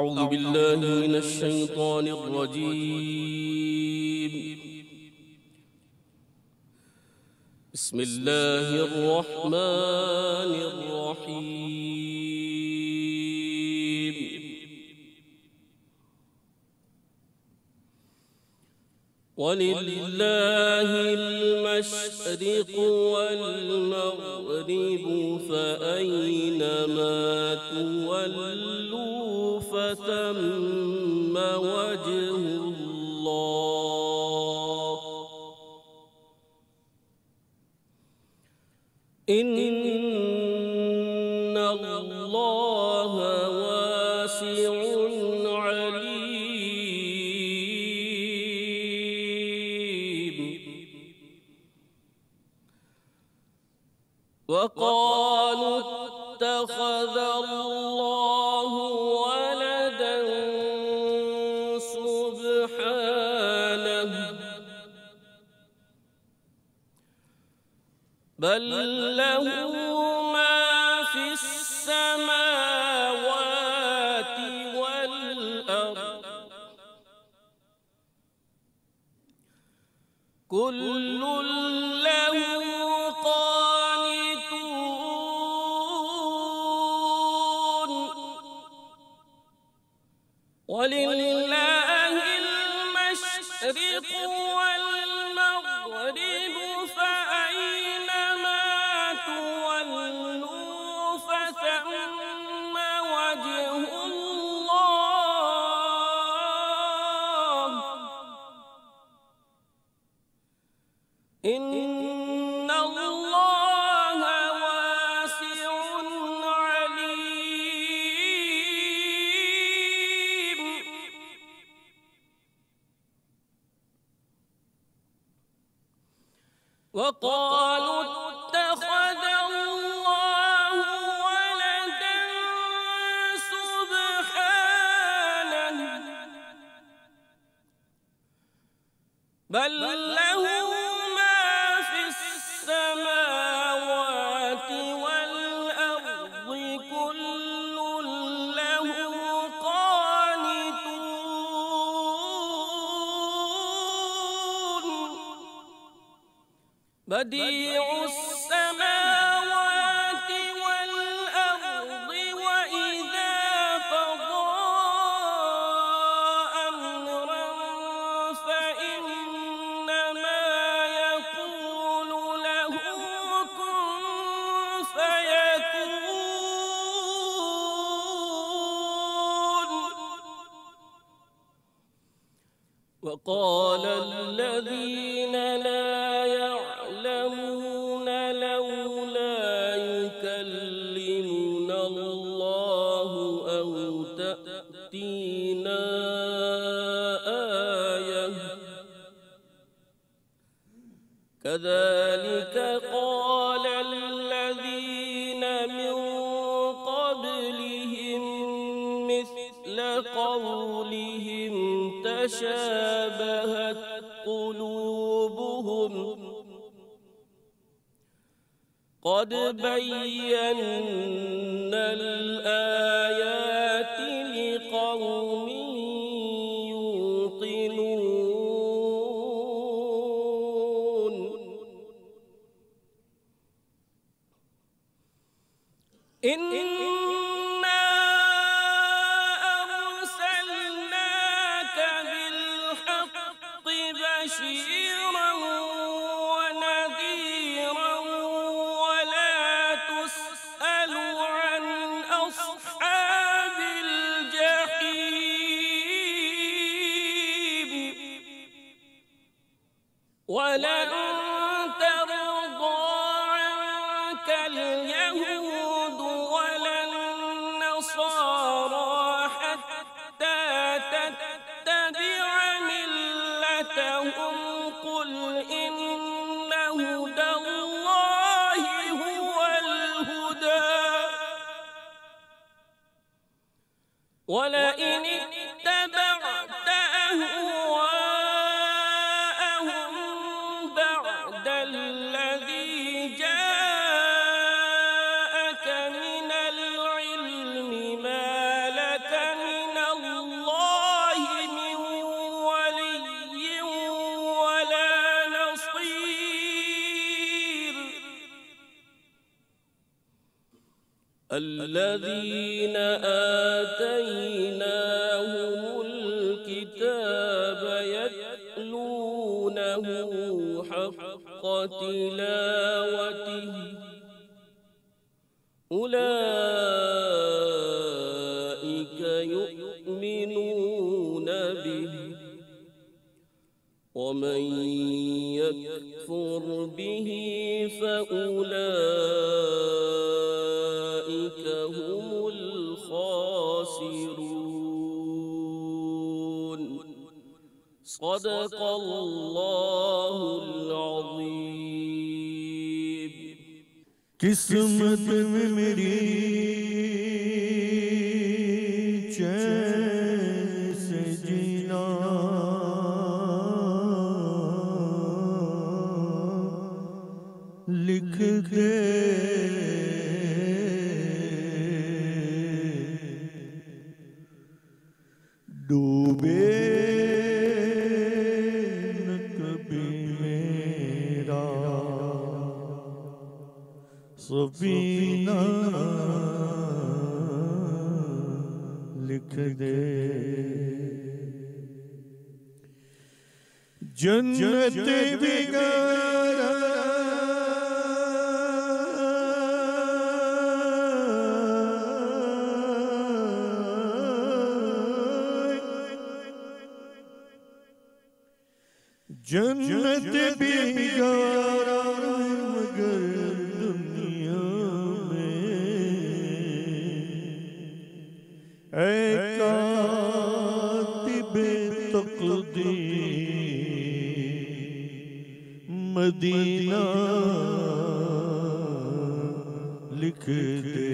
أعوذ بالله من الشيطان الرجيم. بسم الله الرحمن الرحيم. ولله المشرق والمغرب فأينما تولوا فثم وجه الله إن الله واسع عليم. وقالوا اتخذ الله ولدا سبحانه بل له ما في السماوات والأرض كل له قانتون. ولله المشرق والمغرب فأينما تولوا فثم وجه الله إن الله واسع عليم. وقالوا اتخذ الله ولدا سبحانه بل له ما في السماوات والأرض كل له قانتون. بديع السماوات والأرض وإذا قضى أمرا فإنما يقول له كن فيكون. وقال الذين لا يعلمون لولا يكلمنا الله أو تأتينا آية كذلك قال الذين من قبلهم مثل قولهم تشابهت قلوبهم قد بينا الآيات لقوم يوقنون. إنا أرسلناك بالحق بشيرا ونذيرا ولا تسأل عن أصحاب الجحيم ولن ترضى عنك اليهود ولا النصارى حتى تتبع ملتهم قل إن هدى الله هو الهدى ولئن اتبعت أهواءهم بعد الذي جاءك من العلم ما لك من الله الذين آتيناهم الكتاب يتلونه حق تلاوته أولئك يؤمنون به ومن يكفر به فأولئك هم الخاسرون صدق الله العظيم. قسمت میں میری چین سے جینا لکھ دے ڈوبے نہ کبھی میرا سفینہ لکھ دے جنت بگارا جنت بگارا مگر دنیا میں اے کاتب تقدیر مدینہ لکھ دے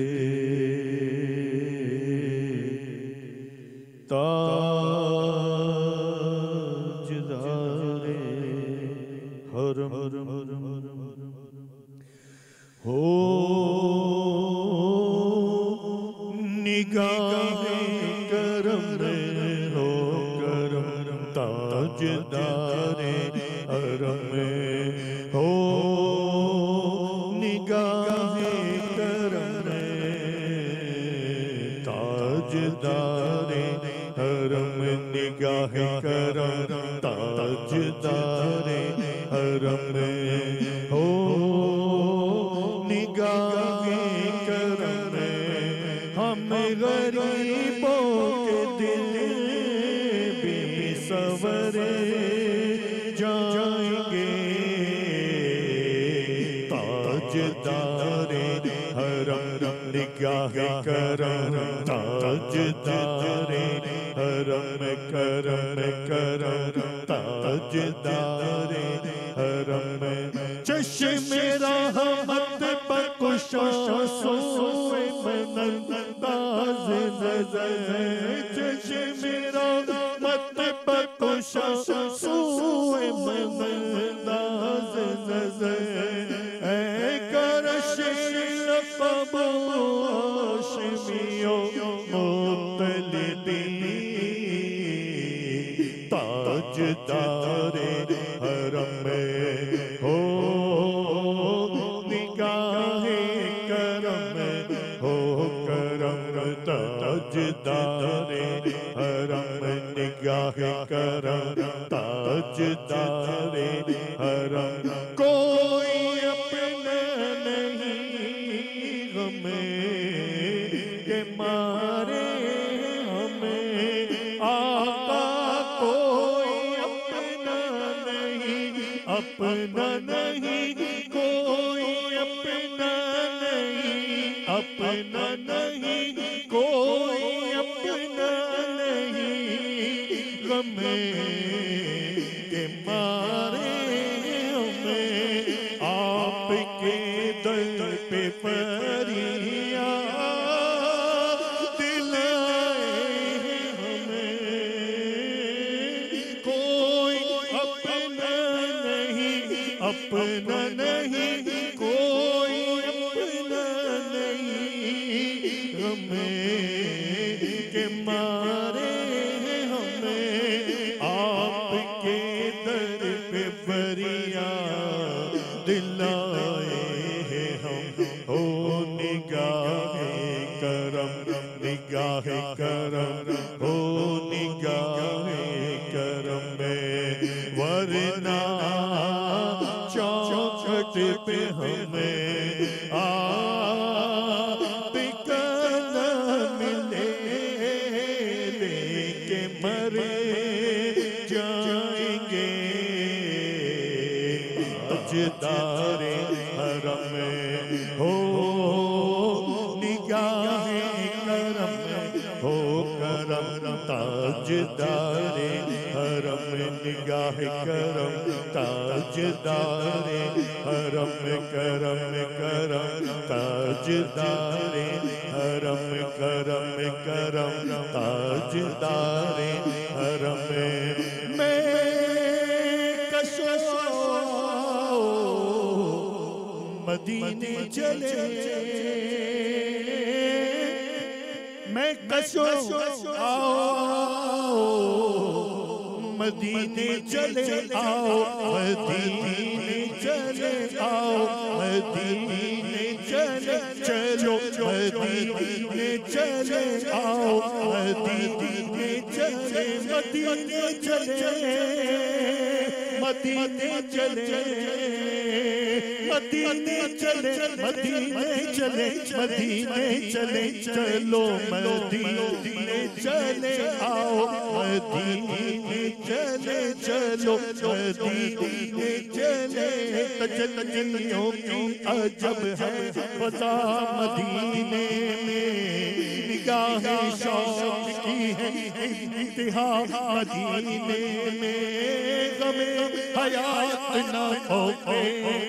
تاجدار حرم ہو نگاہ کرم ہو کرم تاجدار حرم ہو نگاہ کرم تاجدار حرم نگاہ کرم تاجدار حرم ہو نگاہ کرم ہم غریبوں کے دل بھی سنورے جائیں گے تاجدار حرم نگاہ کرم تاجدار حرم کرم کرم تاجدار حرم چشم رحمت بخشا سوئے من انداز نظر چشم رحمت بخشا سوئے من انداز نظر اے کرش لقب ہاشمیو مطلبی تاجدار حرم ہو نگاہ کرم ہو کرم تاجدار حرم نگاہ کرم تاجدار حرم کوئی اپنا نہیں ہمیں کہ مارے ہمیں آقا کوئی اپنا نہیں اپنا نہیں کوئی اپنا نہیں اپنا نہیں کوئی اپنا نہیں غم کے مارے ہمیں آپ کے در پہ فریاد دلائے ہمیں کوئی اپنا نہیں اپنا نہیں کوئی اپنا نہیں ہمیں کہ مارے ہمیں آپ کے در پہ فریاد دلائے ہم ہو نگاہ وقت پہ ہمیں آپ کا نہ ملے لیکے مر جائیں گے تاجدار حرم ہو نگاہ کرم ہو کرم تاجدار حرم نگاہ کرم تاجدار حرم کرم کرم تاجدار حرم کرم کرم تاجدار حرم میں کشو مدینے چلے میں کشو آؤ مدینے چلے آؤ مدینے چلے آؤ مدینے چلے چلو مدینے چلے آؤ مدینے چلے مدینے چلے مدینے چلے مدینے چلے مدینے چلے مدینے چلے چلو مدینے چلے آؤ مدینے چلے چلو مدینے چلے تجلیوں کی عجب ہے فضا مدینے میں نگاہ شوق کی ہے انتہا مدینے میں غم حیات نہ ہو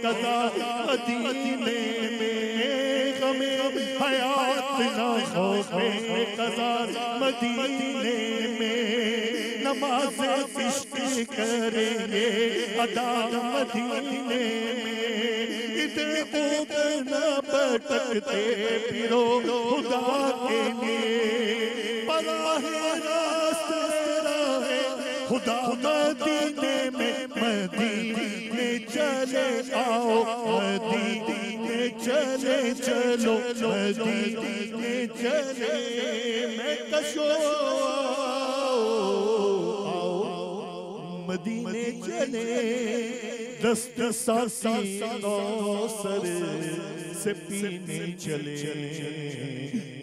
قضا مدینے میں غم حیات نہ ہو قضا مدینے میں نماز عشق کریں گے ادا مدینے میں ادھر ادھر نہ بھٹکتے پھرو خدا کے لیے براہ راست راہ خدا مدینے میں مدینے چلے آؤ مدینے چلے چلو مدینے چلے میں کشو مدینے چلے دست ساسی کوثر سے پینے چلے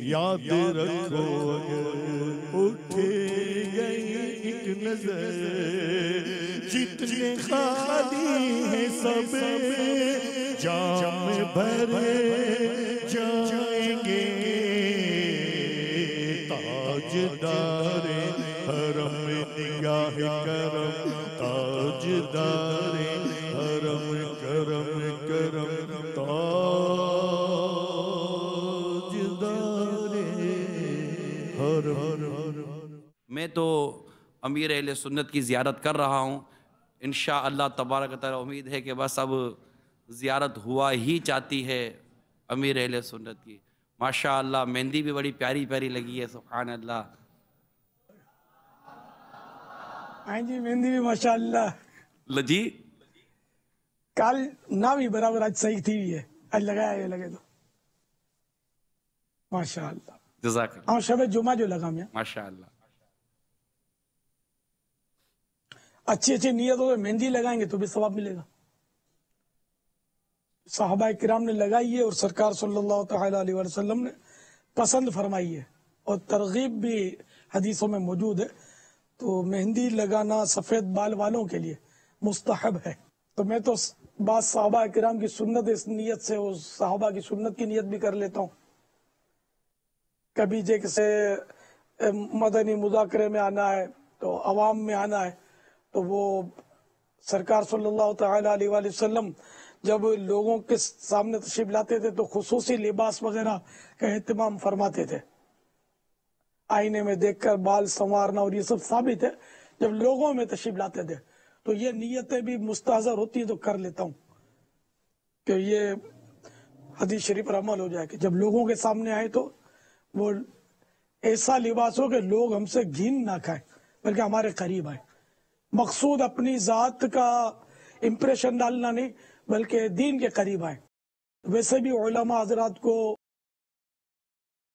یاد رکھو اگر اٹھے گئی ایک نظر جتنے خالی ہیں سب جام بھر جائیں گے تاجدار حرم نگاہ کرم تاجدار حرم کرم کرم تاجدار حرم میں تو امیر اہل سنت کی زیارت کر رہا ہوں انشاءاللہ تبارک و تعالی امید ہے کہ بس اب زیارت ہوا ہی چاہتی ہے امیر اہل سنت کی ماشاءاللہ مہندی بھی بڑی پیاری پیاری لگی ہے سبحان اللہ ہاں جی مہندی بھی ماشاءاللہ لجی کال نہ بھی برابر آج صحیح تھی ہے آج لگایا یہ لگے تو ماشاءاللہ جزاک اللہ ہاں شب جمعہ جو لگا میں ماشاءاللہ اچھی اچھی نیتوں میں مہندی لگائیں گے تو بھی ثواب ملے گا صحابہ کرام نے لگائی ہے اور سرکار صلی اللہ تعالی علیہ وسلم نے پسند فرمائی ہے اور ترغیب بھی حدیثوں میں موجود ہے تو مہندی لگانا سفید بال والوں کے لیے مستحب ہے تو میں تو بعض صحابہ کرام کی سنت اس نیت سے وہ صحابہ کی سنت کی نیت بھی کر لیتا ہوں کبھی جیسے مدنی مذاکرے میں آنا ہے تو عوام میں آنا ہے تو وہ سرکار صلی اللہ تعالی علیہ وسلم جب لوگوں کے سامنے تشریف لاتے تھے تو خصوصی لباس وغیرہ کا اہتمام فرماتے تھے آئینے میں دیکھ کر بال سنوارنا اور یہ سب ثابت ہے جب لوگوں میں تشریف لاتے تھے تو یہ نیتیں بھی مستحضر ہوتی ہیں تو کر لیتا ہوں کہ یہ حدیث شریف پر عمل ہو جائے کہ جب لوگوں کے سامنے آئے تو وہ ایسا لباس ہو کہ لوگ ہم سے گھین نہ کھائیں بلکہ ہمارے قریب آئیں مقصود اپنی ذات کا امپریشن ڈالنا نہیں بلکہ دین کے قریب آئیں ویسے بھی علماء حضرات کو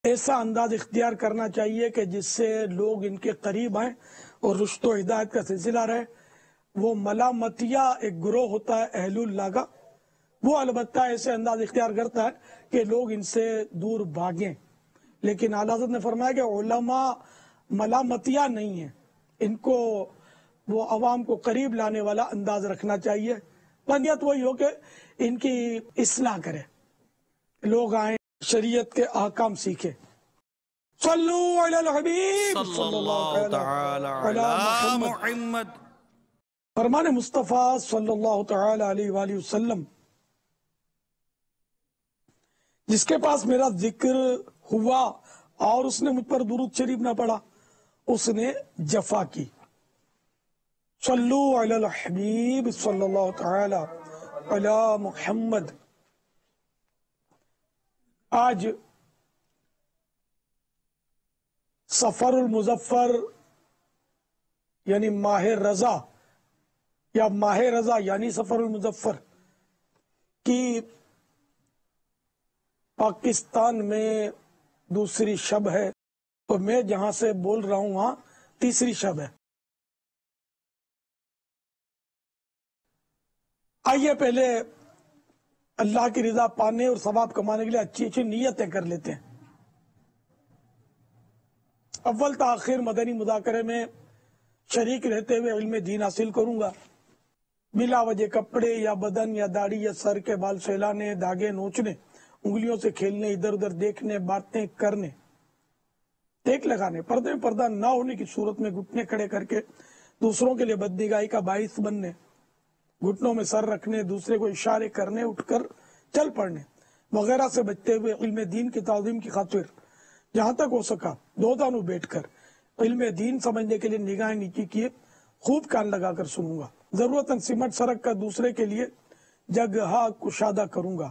ایسا انداز اختیار کرنا چاہیے کہ جس سے لوگ ان کے قریب آئیں اور رشد و ہدایت کا سلسلہ رہے وہ ملامتیہ ایک گروہ ہوتا ہے اہل اللہ کا وہ البتہ ایسے انداز اختیار کرتا ہے کہ لوگ ان سے دور بھاگیں، لیکن اعلیٰ حضرت نے فرمایا کہ علماء ملامتیہ نہیں ہیں، ان کو وہ عوام کو قریب لانے والا انداز رکھنا چاہیے، بنیاد وہی ہو کہ ان کی اصلاح کرے، لوگ آئیں شریعت کے احکام سیکھیں۔ صلو علی الحبیب صلی اللہ تعالی علی محمد۔ فرمان مصطفیٰ صلی اللہ تعالی علیہ وآلہ وسلم، جس کے پاس میرا ذکر ہوا اور اس نے مجھ پر درود شریف نہ پڑھا، اس نے جفا کی۔ صلو علی الحبیب صلی اللہ تعالی علی محمد۔ آج سفر المظفر یعنی ماہ رضا یا ماہ رضا یعنی سفر المظفر کی پاکستان میں دوسری شب ہے، اور میں جہاں سے بول رہا ہوں وہاں تیسری شب ہے۔ آئیے پہلے اللہ کی رضا پانے اور ثواب کمانے کے لیے اچھی اچھی نیتیں کر لیتے ہیں۔ اول تاخیر مدنی مذاکرے میں شریک رہتے ہوئے علم دین حاصل کروں گا، بلا وجہ کپڑے یا بدن یا داڑھی یا سر کے بال سہلانے، دھاگے نوچنے، انگلیوں سے کھیلنے، ادھر ادھر دیکھنے، باتیں کرنے، ٹیک لگانے، پردے میں پردہ نہ ہونے کی صورت میں گھٹنے کھڑے کر کے دوسروں کے لیے بدنگاہی کا باعث بننے، گھٹنوں میں سر رکھنے، دوسرے کو اشارے کرنے، اٹھ کر چل پڑنے وغیرہ سے بچتے ہوئے علم دین کی تعظیم کی خاطر جہاں تک ہو سکا دو دانوں بیٹھ کر علم دین سمجھنے کے لیے نگاہیں نیچی کیے خوب کان لگا کر سنوں گا، ضرورتاً سمٹ سرک کر دوسرے کے لیے جگہ کشادہ کروں گا،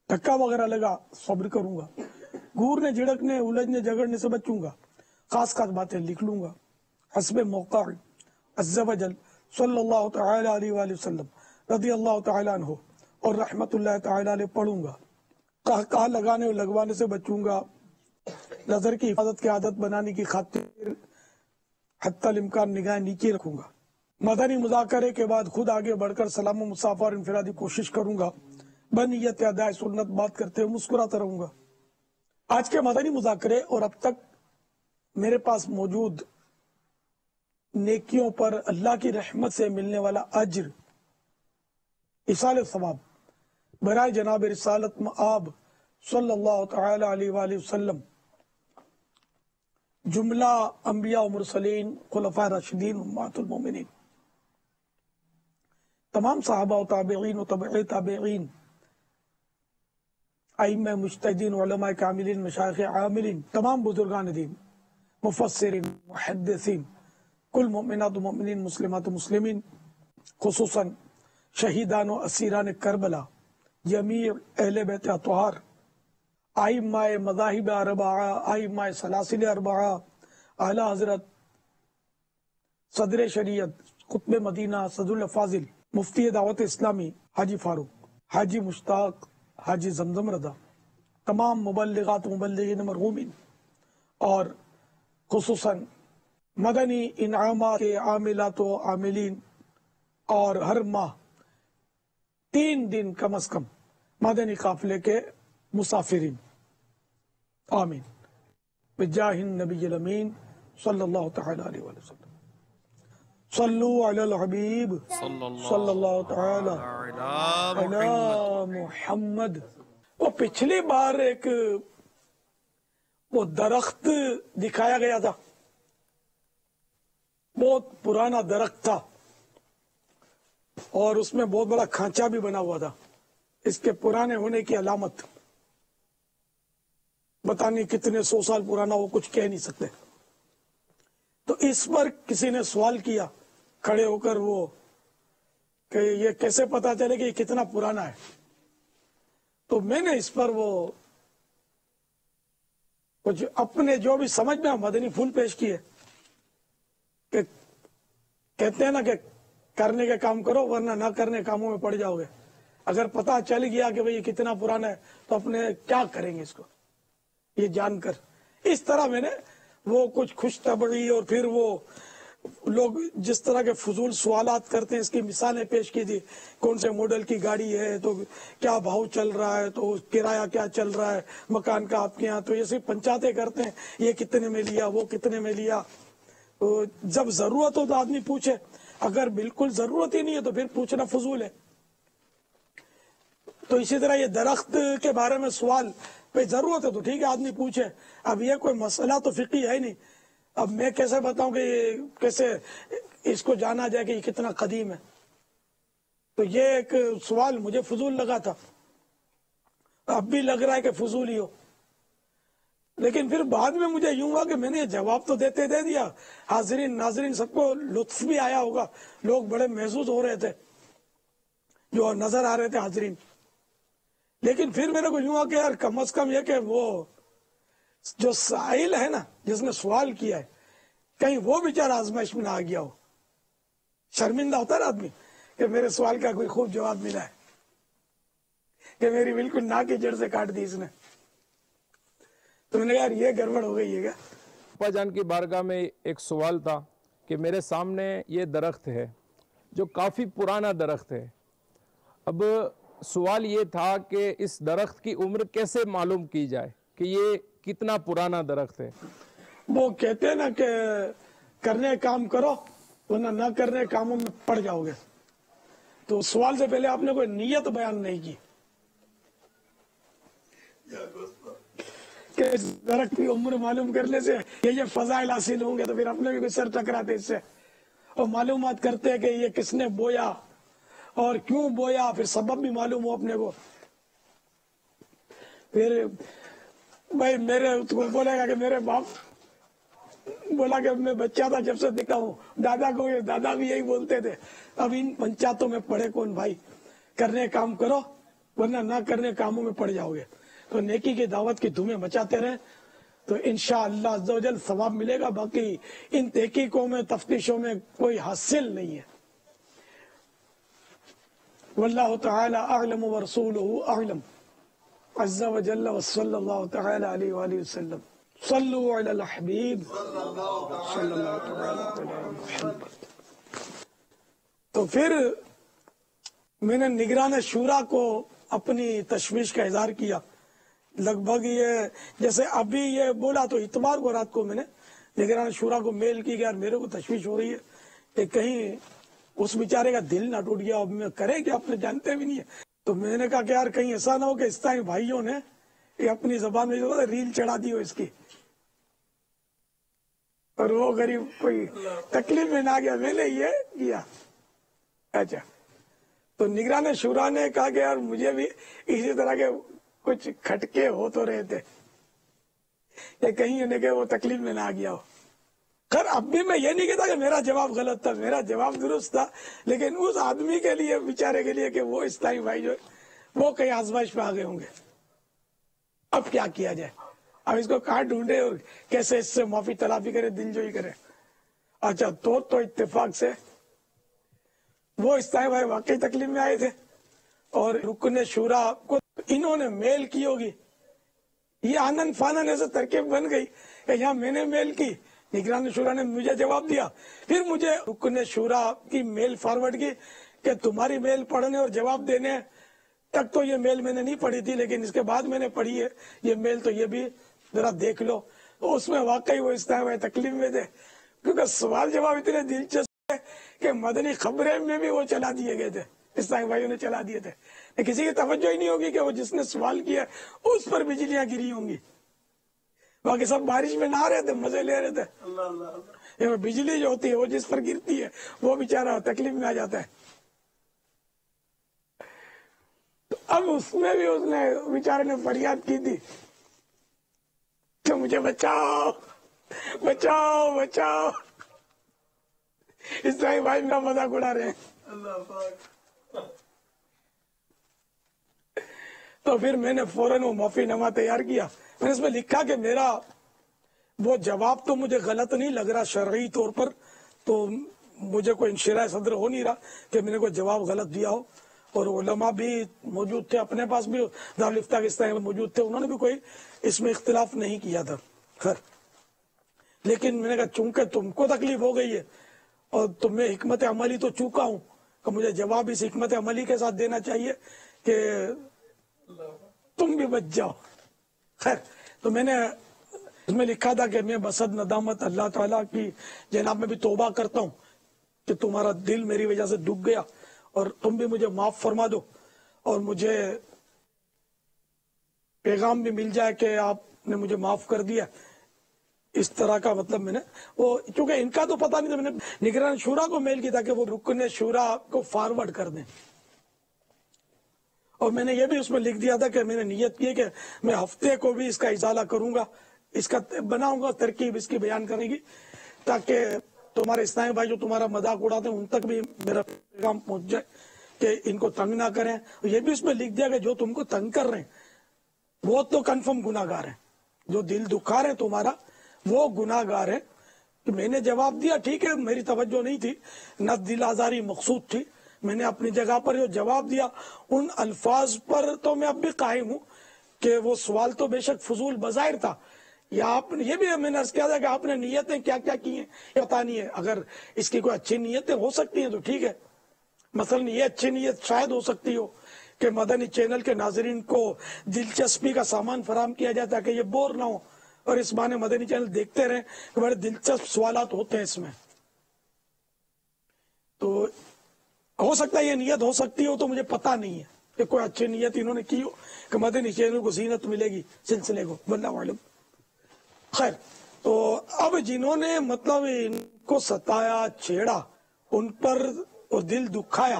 دھکا وغیرہ لگا صبر کروں گا، گورنے جھڑکنے الجھنے جھگڑنے سے بچوں گا، خاص خاص باتیں لکھ لوں گا، حسب موقع عز و جل صلی اللہ تعالی علیہ وآلہ وسلم رضی اللہ تعالی عنہ اور رحمت اللہ تعالی علیہ پڑھوں گا، کہا لگانے اور لگوانے سے بچوں گا، نظر کی حفاظت کی عادت بنانے کی خاطر حتی الامکان نگاہ نیچے رکھوں گا، مدنی مذاکرے کے بعد خود آگے بڑھ کر سلام و مصافحہ اور انفرادی کوشش کروں گا، بنیت ادائے سنت بات کرتے ہوئے مسکراتا رہوں گا۔ آج کے مدنی مذاکرے اور اب تک میرے پاس موجود نیکیوں پر اللہ کی رحمت سے ملنے والا اجر، ایصال ثواب برائے جناب رسالت مآب صلی اللہ تعالی علیہ وآلہ وسلم، جملہ انبیاء و مرسلین، خلفاء راشدین، امہات المومنین، تمام صحابہ و تابعین و تبع تابعین، ائمہ مجتہدین، علماء کاملین، مشایخ عاملین، تمام بزرگان دین، مفسرین، محدثین، کل مومنات و مومنین، مسلمات و مسلمین، خصوصاً شہیدان و اسیران کربلا، جمیع اہل بیت اطہار، ائمہ مذاہب اربعہ، ائمہ سلاسل اربعہ، اعلی حضرت صدر شریعت، قطب مدینہ، صدر الافاضل، مفتی دعوت اسلامی حاجی فاروق، حاجی مشتاق، حاجی زمزم رضا، تمام مبلغات و مبلغین مرحومین، اور خصوصاً مدنی انعامات کے عاملات و عاملین، اور ہر ماہ 3 دن کم از کم مدنی قافلے کے مسافرین، آمین بجاہ النبی الامین صلی اللہ تعالی علیہ وآلہ وسلم۔ صلو علی الحبیب صلی اللہ تعالی علی محمد۔ وہ پچھلی بار ایک وہ درخت دکھایا گیا تھا، بہت پرانا درخت تھا اور اس میں بہت بڑا کھانچا بھی بنا ہوا تھا، اس کے پرانے ہونے کی علامت، بتانے کتنے 100 سال پرانا وہ کچھ کہہ نہیں سکتے۔ تو اس پر کسی نے سوال کیا کھڑے ہو کر، وہ کہ یہ کیسے پتا چلے کہ یہ کتنا پرانا ہے؟ تو میں نے اس پر وہ کچھ اپنے جو بھی سمجھ میں مدنی پھول پیش کیے، کہ کہتے ہیں نا کہ کرنے کے کام کرو ورنہ نہ کرنے کاموں میں پڑ جاؤ گے۔ اگر پتا چل گیا کہ بھئی یہ کتنا پرانا ہے تو اپنے کیا کریں گے اس کو، یہ جان کر۔ اس طرح میں نے وہ کچھ خوش طبعی اور پھر وہ لوگ جس طرح کے فضول سوالات کرتے ہیں، اس کی مثالیں پیش کی تھی، کون سے ماڈل کی گاڑی ہے تو کیا بھاؤ چل رہا ہے، تو کرایہ کیا چل رہا ہے مکان کا آپ کے یہاں، تو یہ صرف پنچاتیں کرتے ہیں، یہ کتنے میں لیا، وہ کتنے میں لیا۔ تو جب ضرورت ہو تو آدمی پوچھے، اگر بالکل ضرورت ہی نہیں ہے تو پھر پوچھنا فضول ہے۔ تو اسی طرح یہ درخت کے بارے میں سوال، بھائی ضرورت ہے تو ٹھیک ہے آدمی پوچھے، اب یہ کوئی مسئلہ تو فقہی ہے نہیں، اب میں کیسے بتاؤں کہ یہ کیسے اس کو جانا جائے کہ یہ کتنا قدیم ہے۔ تو یہ ایک سوال مجھے فضول لگا تھا، اب بھی لگ رہا ہے کہ فضول ہی ہو، لیکن پھر بعد میں مجھے یوں ہوا کہ میں نے یہ جواب تو دے دیا، حاضرین ناظرین سب کو لطف بھی آیا ہوگا، لوگ بڑے محظوظ ہو رہے تھے جو نظر آ رہے تھے حاضرین، لیکن پھر میرے کو یوں ہوا کہ یار کم از کم یہ کہ وہ جو سائل ہے نا، جس نے سوال کیا ہے، کہیں وہ بیچارہ آزمائش میں نہ آ گیا ہو۔ شرمندہ ہوتا ہے نا آدمی کہ میرے سوال کا کوئی خوب جواب ملا ہے، کہ میری بالکل ناک کی جڑ سے کاٹ دی اس نے۔ تو میں نے کہا یار یہ گڑبڑ ہو گئی ہے کیا؟ ابا جان کی بارگاہ میں ایک سوال تھا کہ میرے سامنے یہ درخت ہے جو کافی پرانا درخت ہے، اب سوال یہ تھا کہ اس درخت کی عمر کیسے معلوم کی جائے کہ یہ کتنا پرانا درخت ہے؟ وہ کہتے ہیں نا کہ کرنے کام کرو ورنہ نہ کرنے کاموں میں پڑ جاؤ گے، تو سوال سے پہلے آپ نے کوئی نیت بیان نہیں کی کہ اس درخت کی عمر معلوم کرنے سے یہ فضائل حاصل ہوں گے، تو پھر اپنے بھی کوئی سر ٹکراتے اس سے، اور معلومات کرتے کہ یہ کس نے بویا اور کیوں بویا، پھر سبب بھی معلوم ہو اپنے کو۔ پھر بھائی میرے کو بولے گا کہ میرے باپ بولا کہ میں بچہ تھا جب سے دکھا ہوں، دادا کو دادا بھی یہی بولتے تھے، اب ان پنچاتوں میں پڑے کون بھائی، کرنے کام کرو ورنہ نہ کرنے کاموں میں پڑ جاؤ گے۔ تو نیکی کی دعوت کی دھومیں مچاتے رہیں تو انشاءاللہ عز و جل ثواب ملے گا، باقی ان تحقیقوں میں تفتیشوں میں کوئی حاصل نہیں ہے۔ واللہ تعالی اعلم ورسولہ اعلم عز و جل وصلی اللہ تعالی علیہ وآلہ وسلم۔ صلوا علی الحبیب صلی اللہ تعالی علیہ وسلم۔ تو پھر میں نے نگران شورا کو اپنی تشویش کا اظہار کیا، لگ بھگ یہ جیسے ابھی یہ بولا تو اتوار کو رات کو میں نے نگران شورا کو میل کی کہ یار میرے کو تشویش ہو رہی ہے کہ کہیں اس بیچارے کا دل نہ ٹوٹ گیا، اب میں کرے کہ آپ نے جانتے بھی نہیں ہے۔ تو میں نے کہا کہ یار کہیں ایسا نہ ہو کہ اسلامی بھائیوں نے یہ اپنی زبان میں جو ریل چڑھا دی ہو اس کی، اور وہ غریب کوئی تکلیف میں نہ گیا، میں نے یہ کیا۔ اچھا، تو نگران شورا نے کہا کہ یار مجھے بھی اسی طرح کے کچھ کھٹکے ہو تو رہے تھے کہ کہیں انہیں کہ وہ تکلیف میں نہ آ گیا ہو۔ خیر اب بھی میں یہ نہیں کہتا کہ میرا جواب غلط تھا، میرا جواب درست تھا، لیکن اس آدمی کے لیے بیچارے کے لیے کہ وہ اسلامی بھائی جو وہ کئی آزمائش میں آ گئے ہوں گے، اب کیا کیا جائے، اب اس کو کہاں ڈھونڈے اور کیسے اس سے معافی تلافی کرے، دل جوئی کرے۔ اچھا تو اتفاق سے وہ اسلامی بھائی واقعی تکلیف میں آئے تھے، اور رکن شورا کو انہوں نے میل کی ہوگی، یہ آنند فانند ایسے ترکیب بن گئی کہ یہاں میں نے میل کی، نگران شورا نے مجھے جواب دیا، پھر مجھے رکن شورا کی میل فارورڈ کی کہ تمہاری میل پڑھنے اور جواب دینے تک تو یہ میل میں نے نہیں پڑھی تھی، لیکن اس کے بعد میں نے پڑھی ہے یہ میل، تو یہ بھی ذرا دیکھ لو۔ تو اس میں واقعی وہ اس طرح تکلیف میں تھے، کیونکہ سوال جواب اتنے دلچسپ ہے کہ مدنی خبریں میں بھی وہ چلا دیے گئے تھے، اسلامی بھائیوں نے چلا دیے تھے، کسی کی توجہ ہی نہیں ہوگی کہ وہ جس نے سوال کیا اس پر بجلیاں گری ہوں گی، باقی سب بارش میں نہ رہے تھے، مزے لے رہے تھے۔ بجلی جو ہوتی ہے وہ جس پر گرتی ہے وہ بیچارہ تکلیف میں آ جاتا ہے۔ تو اب اس میں بھی اس نے بیچارے نے فریاد کی تھی کہ مجھے بچاؤ بچاؤ بچاؤ، اسلامی بھائی میرا مذاق اڑا رہے ہیں۔ تو پھر میں نے فوراً وہ معافی نامہ تیار کیا، میں نے اس میں لکھا کہ میرا وہ جواب تو مجھے غلط نہیں لگ رہا شرعی طور پر، تو مجھے کوئی انشراح صدر ہو نہیں رہا کہ میں نے کوئی جواب غلط دیا ہو، اور علماء بھی موجود تھے، اپنے پاس بھی دارالفتہ کے استعمال میں موجود تھے، انہوں نے بھی کوئی اس میں اختلاف نہیں کیا تھا۔ خیر لیکن میں نے کہا چونکہ تم کو تکلیف ہو گئی ہے اور تمہیں حکمت عملی تو چوکا ہوں کہ مجھے جواب اس حکمت عملی کے ساتھ دینا چاہیے کہ تم بھی بچ جاؤ. خیر تو میں نے اس میں لکھا تھا کہ میں بسد ندامت اللہ تعالیٰ کی جناب میں بھی توبہ کرتا ہوں کہ تمہارا دل میری وجہ سے دکھ گیا اور تم بھی مجھے معاف فرما دو اور مجھے پیغام بھی مل جائے کہ آپ نے مجھے معاف کر دیا. اس طرح کا مطلب میں نے وہ چونکہ ان کا تو پتہ نہیں تھا، میں نے نگران شورا کو میل کی تھا کہ وہ رکن شورا کو فارورڈ کر دیں. اور میں نے یہ بھی اس میں لکھ دیا تھا کہ میں نے نیت کی کہ میں ہفتے کو بھی اس کا ازالہ کروں گا، اس کا بناؤں گا، ترکیب اس کی بیان کرے گی تاکہ تمہارے اسلامی بھائی جو تمہارا مذاق اڑاتے ہیں ان تک بھی میرا پیغام پہنچ جائے کہ ان کو تنگ نہ کریں. یہ بھی اس میں لکھ دیا کہ جو تم کو تنگ کر رہے ہیں وہ تو کنفرم گناہ گار ہیں، جو دل دکھا رہے ہیں تمہارا وہ گناہ گار ہیں. کہ میں نے جواب دیا ٹھیک ہے، میری توجہ نہیں تھی، نہ دل آزاری مقصود تھی، میں نے اپنی جگہ پر جو جواب دیا ان الفاظ پر تو میں اب بھی قائم ہوں کہ وہ سوال تو بے شک فضول بظاہر تھا. یا آپ نے یہ بھی میں نے عرض کیا تھا کہ آپ نے نیتیں کیا کیا کی ہیں یہ پتا نہیں ہے. اگر اس کی کوئی اچھی نیتیں ہو سکتی ہیں تو ٹھیک ہے. مثلا یہ اچھی نیت شاید ہو سکتی ہو کہ مدنی چینل کے ناظرین کو دلچسپی کا سامان فراہم کیا جائے تاکہ یہ بور نہ ہو اور اس بہانے مدنی چینل دیکھتے رہیں کہ بڑے دلچسپ سوالات ہوتے ہیں اس میں. تو ہو سکتا ہے یہ نیت ہو سکتی ہو، تو مجھے پتا نہیں ہے کہ کوئی اچھی نیت انہوں نے کی ہو کہ مدنی چینل کو زینت ملے گی سلسلے کو، واللہ عالم. خیر تو اب جنہوں نے مطلب ان کو ستایا چھیڑا ان پر اور دل دکھایا،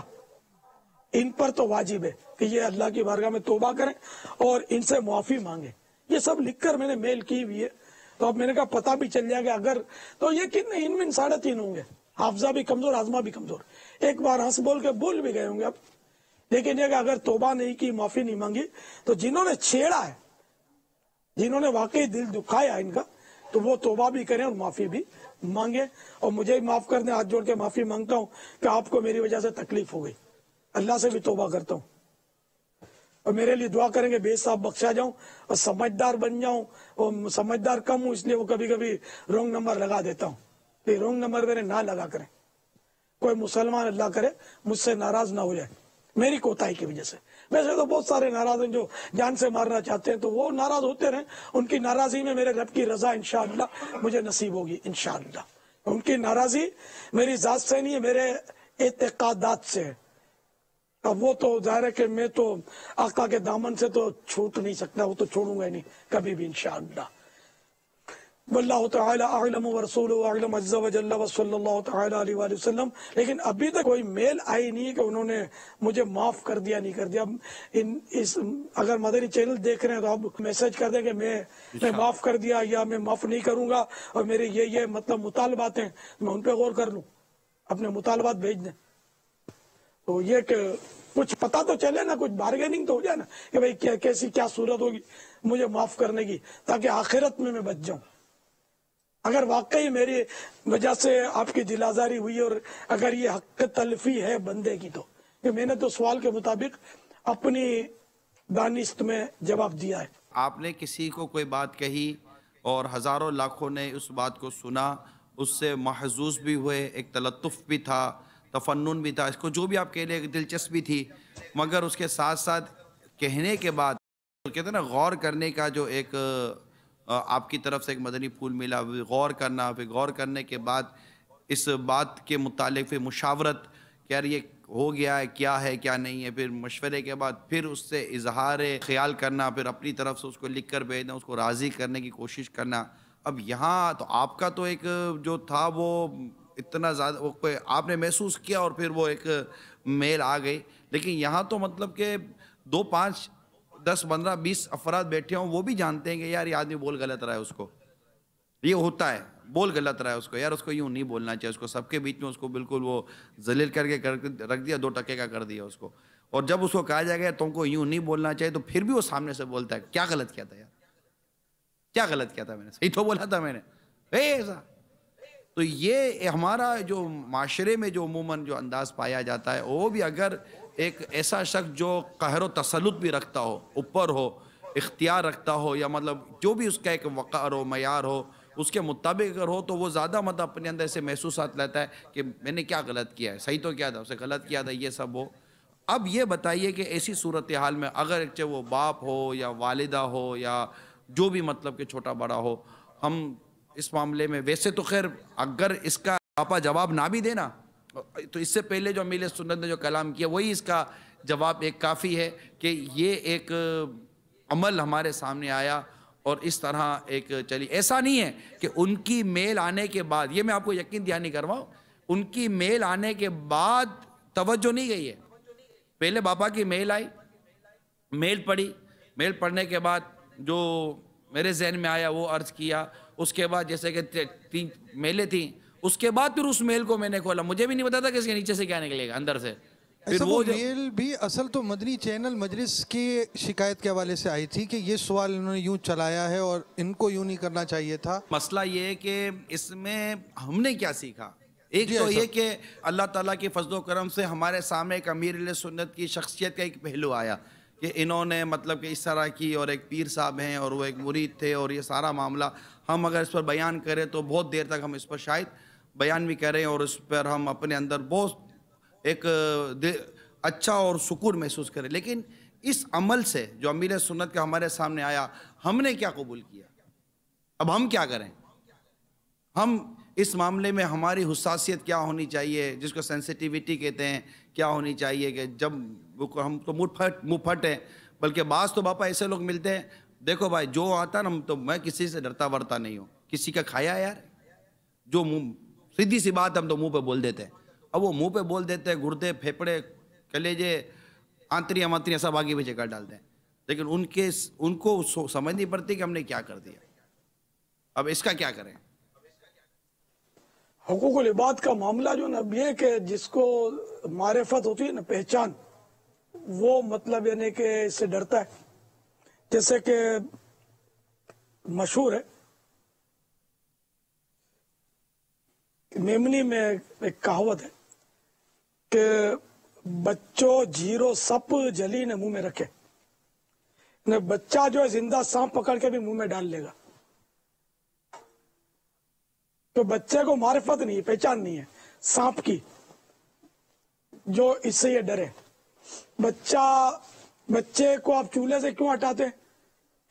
ان پر تو واجب ہے کہ یہ اللہ کی بارگاہ میں توبہ کریں اور ان سے معافی مانگیں. یہ سب لکھ کر میں نے میل کی ہوئی ہے. تو اب میں نے کہا پتہ بھی چل جائے گا اگر تو یہ کن ان میں 3.5 ہوں گے، حافظہ بھی کمزور، آزما بھی کمزور، ایک بار ہنس بول کے بول بھی گئے ہوں گے اب. لیکن یہ کہ اگر توبہ نہیں کی، معافی نہیں مانگی، تو جنہوں نے چھیڑا ہے، جنہوں نے واقعی دل دکھایا ان کا، تو وہ توبہ بھی کریں اور معافی بھی مانگیں. اور مجھے بھی معاف کر دیں، ہاتھ جوڑ کے معافی مانگتا ہوں کہ آپ کو میری وجہ سے تکلیف ہو گئی. اللہ سے بھی توبہ کرتا ہوں اور میرے لیے دعا کریں گے بے صاحب بخشا جاؤں اور سمجھدار بن جاؤں. اور سمجھدار کم ہوں اس لیے وہ کبھی کبھی رونگ نمبر لگا دیتا ہوں. یہ رونگ نمبر میرے نہ لگا کریں. کوئی مسلمان اللہ کرے مجھ سے ناراض نہ ہو جائے میری کوتاہی کی وجہ سے. ویسے تو بہت سارے ناراض ہیں جو جان سے مارنا چاہتے ہیں، تو وہ ناراض ہوتے رہیں. ان کی ناراضی میں میرے رب کی رضا انشاءاللہ مجھے نصیب ہوگی انشاءاللہ. ان کی ناراضی میری ذات سے نہیں ہے، میرے اعتقادات سے ہے. اب وہ تو ظاہر ہے کہ میں تو آقا کے دامن سے تو چھوٹ نہیں سکتا، وہ تو چھوڑوں گا ہی نہیں کبھی بھی انشاءاللہ. واللہ تعالی اعلم ورسولہ اعلم عز وجل وصلی اللہ تعالی علیہ وآلہ وسلم. لیکن ابھی تک کوئی میل آئی نہیں کہ انہوں نے مجھے معاف کر دیا نہیں کر دیا. اب اگر مدنی چینل دیکھ رہے ہیں تو اب میسج کر دیں کہ میں معاف کر دیا یا میں معاف نہیں کروں گا اور میرے یہ مطلب مطالبات ہیں، میں ان پہ غور کر لوں، اپنے مطالبات بھیج دیں. تو یہ کہ کچھ پتہ تو چلے نا، کچھ بارگیننگ تو ہو جائے نا کہ بھائی کیسی کیا صورت ہوگی مجھے معاف کرنے کی، تاکہ آخرت میں بچ جاؤں. اگر واقعی میری وجہ سے آپ کی دل آزاری ہوئی اور اگر یہ حق تلفی ہے بندے کی، تو کہ میں نے تو سوال کے مطابق اپنی دانست میں جواب دیا ہے. آپ نے کسی کو کوئی بات کہی اور ہزاروں لاکھوں نے اس بات کو سنا، اس سے محظوظ بھی ہوئے، ایک تلطف بھی تھا، تفنن بھی تھا، اس کو جو بھی آپ کہہ لیں ایک دلچسپی تھی، مگر اس کے ساتھ ساتھ کہنے کے بعد کہتے ہیں نا غور کرنے کا جو ایک آپ کی طرف سے ایک مدنی پھول ملا، غور کرنا، پھر غور کرنے کے بعد اس بات کے متعلق پھر مشاورت کہ یار یہ ہو گیا ہے، کیا ہے کیا نہیں ہے، پھر مشورے کے بعد پھر اس سے اظہار خیال کرنا، پھر اپنی طرف سے اس کو لکھ کر بھیجنا، اس کو راضی کرنے کی کوشش کرنا. اب یہاں تو آپ کا تو ایک جو تھا وہ اتنا زیادہ آپ نے محسوس کیا اور پھر وہ ایک میل آ گئی. لیکن یہاں تو مطلب کہ 2 5 10 15 20 افراد بیٹھے ہوں، وہ بھی جانتے ہیں کہ یار یہ آدمی بول غلط رہا ہے، اس کو یہ ہوتا ہے، بول غلط رہا ہے اس کو، یار اس کو یوں نہیں بولنا چاہیے، اس کو سب کے بیچ میں اس کو بالکل وہ ذلیل کر کے رکھ دیا، 2 ٹکے کا کر دیا اس کو. اور جب اس کو کہا جائے گا تم کو یوں نہیں بولنا چاہیے، تو پھر بھی وہ سامنے سے بولتا ہے کیا غلط کیا تھا یار، کیا غلط کیا تھا میں نے، صحیح تو بولا تھا میں نے ایسا. تو یہ ہمارا جو معاشرے میں جو عموماً جو انداز پایا جاتا ہے، وہ بھی اگر ایک ایسا شخص جو قہر و تسلط بھی رکھتا ہو، اوپر ہو، اختیار رکھتا ہو، یا مطلب جو بھی اس کا ایک وقار ہو، معیار ہو، اس کے مطابق اگر ہو تو وہ زیادہ مطلب اپنے اندر سے محسوسات لیتا ہے کہ میں نے کیا غلط کیا ہے، صحیح تو کیا تھا، اسے غلط کیا تھا، یہ سب ہو۔ اب یہ بتائیے کہ ایسی صورتحال میں اگر چاہے وہ باپ ہو یا والدہ ہو یا جو بھی مطلب کہ چھوٹا بڑا ہو، ہم اس معاملے میں ویسے تو خیر اگر اس کا پاپا جواب نہ بھی دینا تو اس سے پہلے جو امیل سنت نے جو کلام کیا وہی اس کا جواب ایک کافی ہے کہ یہ ایک عمل ہمارے سامنے آیا اور اس طرح ایک چلی۔ ایسا نہیں ہے کہ ان کی میل آنے کے بعد، یہ میں آپ کو یقین دہانی کرواؤں، ان کی میل آنے کے بعد توجہ نہیں گئی ہے۔ پہلے باپا کی میل آئی، میل پڑھی، میل پڑھنے کے بعد جو میرے ذہن میں آیا وہ عرض کیا، اس کے بعد جیسے کہ 3 میلیں تھیں، اس کے بعد پھر اس میل کو میں نے کھولا، مجھے بھی نہیں پتا تھا کہ اس کے نیچے سے کیا نکلے گا اندر سے۔ پھر ایسا وہ وہ جو میل بھی اصل تو مدنی چینل مجلس کی شکایت کے حوالے سے آئی تھی کہ یہ سوال انہوں نے یوں چلایا ہے اور ان کو یوں نہیں کرنا چاہیے تھا۔ مسئلہ یہ ہے کہ اس میں ہم نے کیا سیکھا، ایک تو یہ کہ اللہ تعالیٰ کی فضل و کرم سے ہمارے سامنے ایک امیر اہل سنت کی شخصیت کا ایک پہلو آیا کہ انہوں نے مطلب کہ اس طرح کی، اور ایک پیر صاحب ہیں اور وہ ایک مرید تھے، اور یہ سارا معاملہ ہم اگر اس پر بیان کریں تو بہت دیر تک ہم اس پر شاید بیان بھی کریں اور اس پر ہم اپنے اندر بہت ایک اچھا اور سکون محسوس کریں، لیکن اس عمل سے جو امیر سنت کا ہمارے سامنے آیا ہم نے کیا قبول کیا؟ اب ہم کیا کریں؟ ہم اس معاملے میں ہماری حساسیت کیا ہونی چاہیے، جس کو سینسیٹیویٹی کہتے ہیں، کیا ہونی چاہیے کہ جب ہم تو منہ پھٹ ہیں، بلکہ بعض تو باپا ایسے لوگ ملتے ہیں، دیکھو بھائی جو آتا نا تو میں کسی سے ڈرتا ورتا نہیں ہوں، کسی کا کھایا یار، جو منہ سیدھی سی بات ہم تو منہ پہ بول دیتے ہیں۔ اب وہ منہ پہ بول دیتے ہیں، گردے پھیپڑے کلیجے آنتریاں مانتریاں سب آگے پیچھے کر ڈالتے ہیں، لیکن ان کو سمجھ نہیں پڑتی کہ ہم نے کیا کر دیا۔ اب اس کا کیا کریں؟ حقوق العباد کا معاملہ جو نا اب یہ کہ جس کو معرفت ہوتی ہے نا، پہچان، وہ مطلب یعنی کہ اس سے ڈرتا ہے۔ جیسے کہ مشہور ہے میمنی میں ایک کہاوت ہے کہ بچوں جھیرو سپ جلی نے منہ میں رکھے، بچہ جو ہے زندہ سانپ پکڑ کے بھی منہ میں ڈال لے گا، تو بچے کو معرفت نہیں ہے، پہچان نہیں ہے سانپ کی، جو اس سے یہ ڈرے۔ بچے کو آپ چولہے سے کیوں ہٹاتے ہیں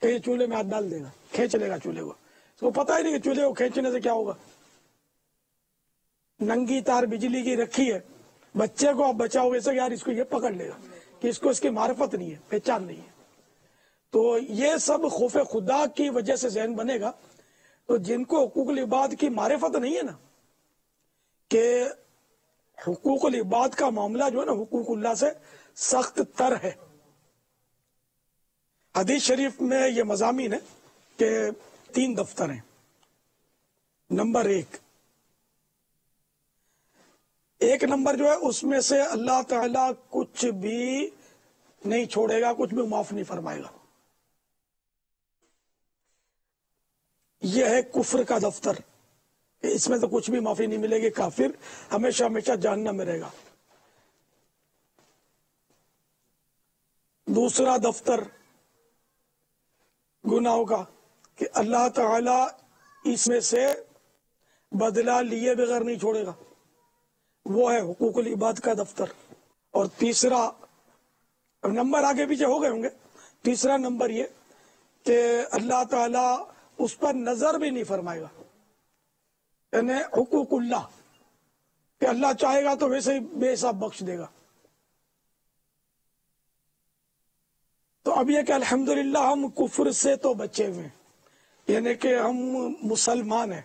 کہ یہ چولہے میں ہاتھ ڈال دے گا، کھینچ لے گا چولہے کو، اس کو پتہ ہی نہیں کہ چولہے کو کھینچنے سے کیا ہوگا۔ ننگی تار بجلی کی رکھی ہے، بچے کو آپ بچاؤ گے سے یار اس کو یہ پکڑ لے گا، کہ اس کو اس کی معرفت نہیں ہے، پہچان نہیں ہے۔ تو یہ سب خوف خدا کی وجہ سے ذہن بنے گا۔ تو جن کو حقوق العباد کی معرفت نہیں ہے نا، کہ حقوق العباد کا معاملہ جو ہے نا حقوق اللہ سے سخت تر ہے۔ حدیث شریف میں یہ مضامین ہے کہ 3 دفتر ہیں۔ نمبر 1 نمبر جو ہے اس میں سے اللہ تعالیٰ کچھ بھی نہیں چھوڑے گا، کچھ بھی معاف نہیں فرمائے گا۔ یہ ہے کفر کا دفتر، اس میں تو کچھ بھی معافی نہیں ملے گی، کافر ہمیشہ ہمیشہ جہنم میں رہے گا۔ دوسرا دفتر گناہوں کا کہ اللہ تعالیٰ اس میں سے بدلہ لیے بغیر نہیں چھوڑے گا، وہ ہے حقوق العباد کا دفتر۔ اور تیسرا نمبر آگے پیچھے ہو گئے ہوں گے، تیسرا نمبر یہ کہ اللہ تعالیٰ اس پر نظر بھی نہیں فرمائے گا، یعنی حقوق اللہ کہ اللہ چاہے گا تو ویسے ہی بے حساب بخش دے گا۔ تو اب یہ کہ الحمدللہ ہم کفر سے تو بچے ہوئے ہیں، یعنی کہ ہم مسلمان ہیں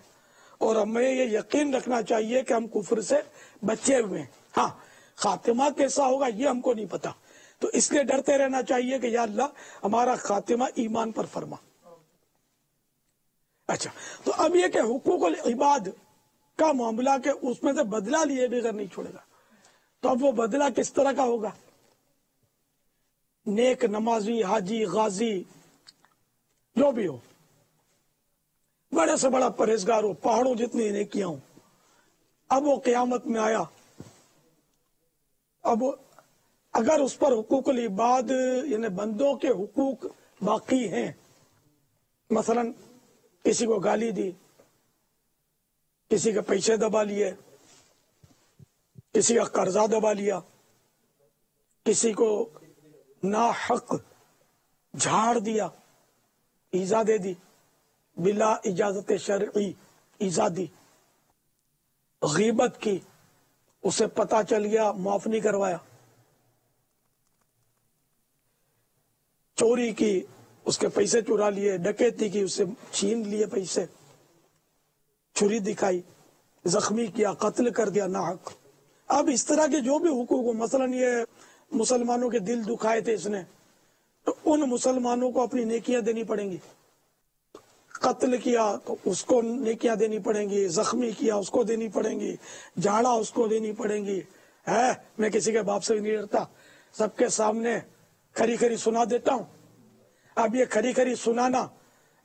اور ہمیں یہ یقین رکھنا چاہیے کہ ہم کفر سے بچے ہوئے ہیں۔ ہاں خاتمہ کیسا ہوگا یہ ہم کو نہیں پتا، تو اس لیے ڈرتے رہنا چاہیے کہ یا اللہ ہمارا خاتمہ ایمان پر فرما۔ اچھا، تو اب یہ کہ حقوق العباد کا معاملہ کہ اس میں سے بدلہ لیے بغیر نہیں چھوڑے گا، تو اب وہ بدلہ کس طرح کا ہوگا؟ نیک نمازی، حاجی، غازی جو بھی ہو، بڑے سے بڑا پرہیزگار ہو، پہاڑوں جتنی نیکیاں ہوں، اب وہ قیامت میں آیا، اب اگر اس پر حقوق العباد یعنی بندوں کے حقوق باقی ہیں، مثلا کسی کو گالی دی، کسی کے پیسے دبا لیے، کسی کا قرضہ دبا لیا، کسی کو ناحق جھاڑ دیا، ایذا دے دی بلا اجازت شرعی، ایذا دی، غیبت کی، اسے پتا چل گیا معاف نہیں کروایا، چوری کی، اس کے پیسے چرا لیے، ڈکیتی کی، اسے چھین لیے پیسے، چھری دکھائی، زخمی کیا، قتل کر دیا ناحق۔ اب اس طرح کے جو بھی حقوق ہو، مثلا یہ مسلمانوں کے دل دکھائے تھے اس نے، تو ان مسلمانوں کو اپنی نیکیاں دینی پڑیں گی، قتل کیا تو اس کو نیکیاں دینی پڑیں گی، زخمی کیا اس کو دینی پڑیں گی، جھاڑا اس کو دینی پڑیں گی۔ ہے میں کسی کے باپ سے بھی نہیں ڈرتا، سب کے سامنے کھری کھری سنا دیتا ہوں۔ اب یہ کھری کھری سنانا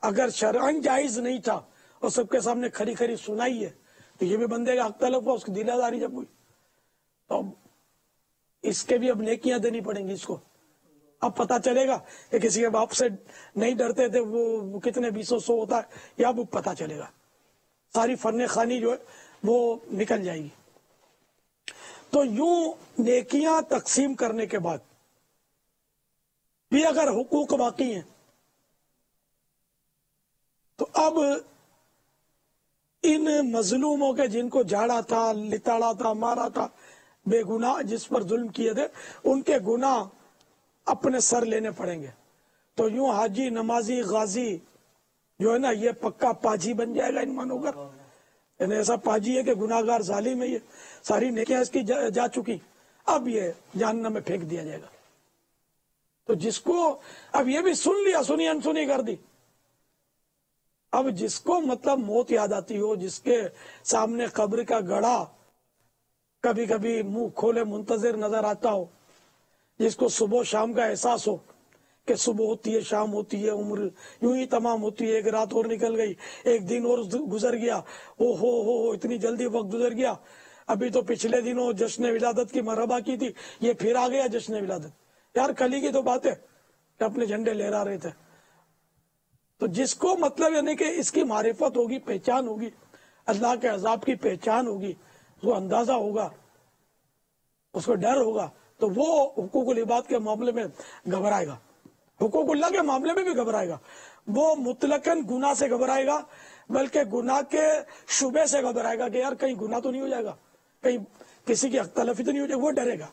اگر شرعن جائز نہیں تھا اور سب کے سامنے کھری کھری سنائی ہے تو یہ بھی بندے کا حق تلف ہوا، اس کی دل آزاری جب ہوئی تو اس کے بھی اب نیکیاں دینی پڑیں گی اس کو۔ اب پتا چلے گا کہ کسی کے باپ سے نہیں ڈرتے تھے وہ کتنے 200 ہوتا ہے، یا اب پتا چلے گا، ساری فن خوانی جو ہے وہ نکل جائے گی۔ تو یوں نیکیاں تقسیم کرنے کے بعد بھی اگر حقوق باقی ہیں تو اب ان مظلوموں کے جن کو جھاڑا تھا، لتاڑا تھا، مارا تھا، بے گناہ جس پر ظلم کیے تھے، ان کے گناہ اپنے سر لینے پڑیں گے۔ تو یوں حاجی، نمازی، غازی جو ہے نا یہ پکا پاجی بن جائے گا ان مانوں کا، یعنی ایسا پاجی ہے کہ گناہگار ظالم ہے، یہ ساری نیکیاں اس کی جا چکی، اب یہ جہنم میں پھینک دیا جائے گا۔ تو جس کو اب یہ بھی سن لیا، سنی انسنی کر دی، اب جس کو مطلب موت یاد آتی ہو، جس کے سامنے قبر کا گڑھا کبھی کبھی منہ کھولے منتظر نظر آتا ہو، جس کو صبح شام کا احساس ہو کہ صبح ہوتی ہے، شام ہوتی ہے، عمر یوں ہی تمام ہوتی ہے، ایک رات اور نکل گئی، ایک دن اور گزر گیا، او ہو اتنی جلدی وقت گزر گیا، ابھی تو پچھلے دنوں جشن ولادت کی مرحبا کی تھی، یہ پھر آ گیا جشن ولادت، یار کل ہی کی تو بات ہے کہ اپنے جھنڈے لہرا رہے تھے۔ تو جس کو مطلب یعنی کہ اس کی معرفت ہوگی، پہچان ہوگی، اللہ کے عذاب کی پہچان ہوگی، اس کو اندازہ ہوگا، اس کو ڈر ہوگا، تو وہ حقوق العباد کے معاملے میں گھبرائے گا، حقوق اللہ کے معاملے میں بھی گھبرائے گا۔ وہ مطلقاً گناہ سے گھبرائے گا، بلکہ گناہ کے شبے سے گھبرائے گا کہ یار کہیں گناہ تو نہیں ہو جائے گا، کہیں کسی کی حق تلفی تو نہیں ہو جائے گا، وہ ڈرے گا۔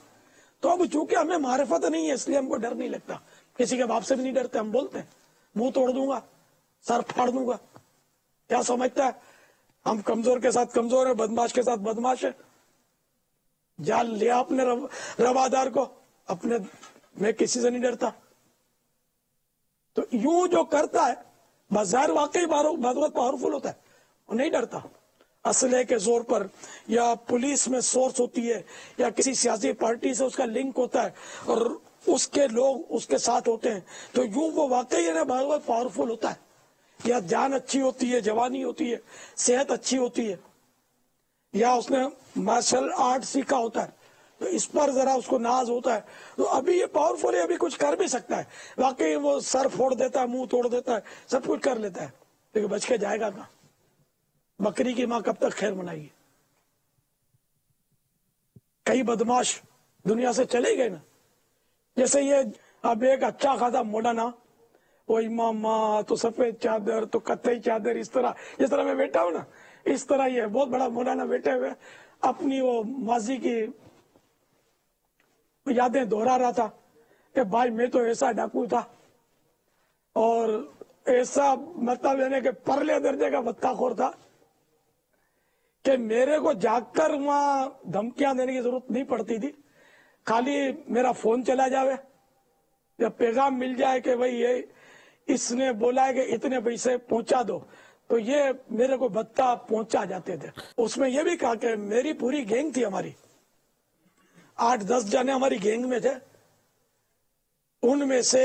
تو اب چونکہ ہمیں معرفت نہیں ہے اس لیے ہم کو ڈر نہیں لگتا، کسی کے باپ سے بھی نہیں ڈرتے، ہم بولتے ہیں منہ توڑ دوں گا، سر پھاڑ دوں گا، کیا سمجھتا ہے ہم کمزور کے ساتھ کمزور ہیں، بدماش کے ساتھ بدماش ہے، جال لیا اپنے روادار کو، اپنے میں کسی سے نہیں ڈرتا۔ تو یوں جو کرتا ہے بظاہر واقعی بہت پاورفل ہوتا ہے، وہ نہیں ڈرتا، اسلحے کے زور پر، یا پولیس میں سورس ہوتی ہے، یا کسی سیاسی پارٹی سے اس کا لنک ہوتا ہے اور اس کے لوگ اس کے ساتھ ہوتے ہیں، تو یوں وہ واقعی ہے نا بہت پاورفل ہوتا ہے، یا جان اچھی ہوتی ہے، جوانی ہوتی ہے، صحت اچھی ہوتی ہے، یا اس نے مارشل آرٹ سیکھا ہوتا ہے، تو اس پر ذرا اس کو ناز ہوتا ہے، تو ابھی یہ پاورفل ہے، ابھی کچھ کر بھی سکتا ہے، واقعی وہ سر پھوڑ دیتا ہے، منہ توڑ دیتا ہے، سب کچھ کر لیتا ہے، لیکن بچ کے جائے گا کہاں؟ بکری کی ماں کب تک خیر منائے گی؟ کئی بدماش دنیا سے چلے گئے نا، جیسے یہ اب ایک اچھا خاصا مولانا، وہ امامہ تو سفید چادر تو کتھئی چادر، اس طرح جس طرح میں بیٹھا ہوں نا، اس طرح یہ بہت بڑا مولانا بیٹھے ہوئے اپنی وہ ماضی کی یادیں دہرا رہا تھا کہ بھائی میں تو ایسا ڈاکو تھا اور ایسا مطلب یعنی کہ پرلے درجے کا بدکا خور تھا کہ میرے کو جاگ کر وہاں دھمکیاں دینے کی ضرورت نہیں پڑتی تھی، خالی میرا فون چلا جاوے یا پیغام مل جائے کہ بھائی یہ اس نے بولا ہے کہ اتنے پیسے پہنچا دو، تو یہ میرے کو بتا پہنچا جاتے تھے۔ اس میں یہ بھی کہا کہ میری پوری گینگ تھی، ہماری 8-10 جنے ہماری گینگ میں تھے، ان میں سے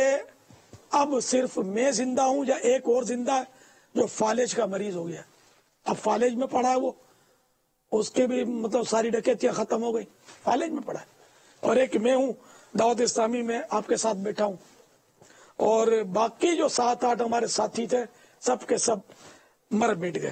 اب صرف میں زندہ ہوں یا ایک اور زندہ ہے جو فالج کا مریض ہو گیا، اب فالج میں پڑا ہے، وہ اس کے بھی مطلب ساری ڈکیتیاں ختم ہو گئی، فالج میں پڑا ہے، اور ایک میں ہوں دعوت اسلامی میں آپ کے ساتھ بیٹھا ہوں، اور باقی جو 7-8 ہمارے ساتھی تھے سب کے سب مر مٹ گئے،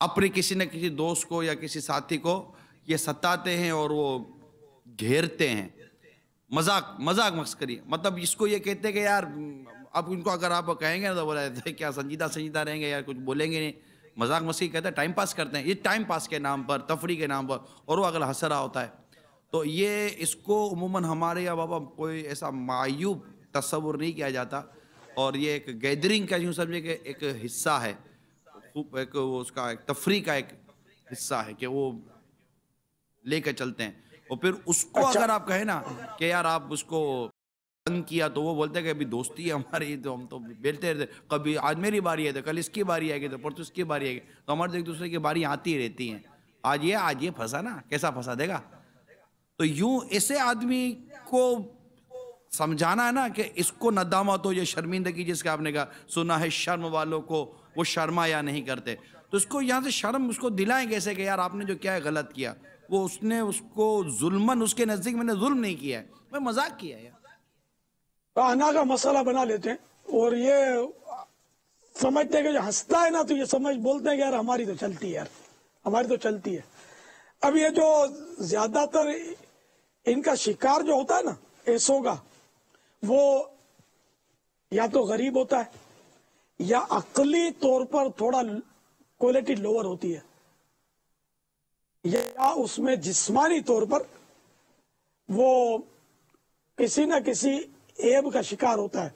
اپنے کسی نہ کسی دوست کو یا کسی ساتھی کو یہ ستاتے ہیں اور وہ گھیرتے ہیں، مذاق مسخری، مطلب اس کو یہ کہتے ہیں کہ یار اب ان کو اگر آپ کہیں گے نا تو بولا کیا سنجیدہ رہیں گے یا کچھ بولیں گے نہیں، مذاق مسخری کہتے ہیں، ٹائم پاس کرتے ہیں، یہ ٹائم پاس کے نام پر، تفریح کے نام پر، اور وہ اگلا ہنس رہا ہوتا ہے. تو یہ اس کو عموماً ہمارے یا بابا کوئی ایسا معیوب تصور نہیں کیا جاتا، اور یہ ایک گیدرنگ کا یوں سمجھے کہ ایک حصہ ہے، ایک اس کا ایک تفریح کا ایک حصہ ہے کہ وہ لے کے چلتے ہیں. اور پھر اس کو اگر آپ کہیں نا کہ یار آپ اس کو تنگ کیا تو وہ بولتے ہیں کہ ابھی دوستی ہے ہماری، تو ہم تو بیلتے رہتے، کبھی آج میری باری ہے تو کل اس کی باری آئے گی تو پرسوں اس کی باری آئے گی، تو ہمارے ایک دوسرے کی باری آتی رہتی ہیں. آج یہ پھنسا نا، کیسا پھنسا دے گا. تو یوں ایسے آدمی کو سمجھانا ہے نا کہ اس کو ندامت ہو، یہ شرمندگی جس کا آپ نے کہا سنا ہے شرم والوں کو وہ شرما یا نہیں کرتے، تو اس کو یہاں سے شرم اس کو دلائیں کیسے کہ یار آپ نے جو کیا ہے غلط کیا. وہ اس نے اس کو ظلمن، اس کے نزدیک میں نے ظلم نہیں کیا ہے، میں مذاق کیا ہے. انا کا مسئلہ بنا لیتے ہیں اور یہ سمجھتے ہیں کہ جو ہنستا ہے نا تو یہ بولتے ہیں کہ یار ہماری تو چلتی ہے، یار ہماری تو چلتی ہے. اب یہ جو زیادہ تر ان کا شکار جو ہوتا ہے نا ایسوں کا، وہ یا تو غریب ہوتا ہے یا عقلی طور پر تھوڑا کوالٹی لوور ہوتی ہے، یا اس میں جسمانی طور پر وہ کسی نہ کسی عیب کا شکار ہوتا ہے،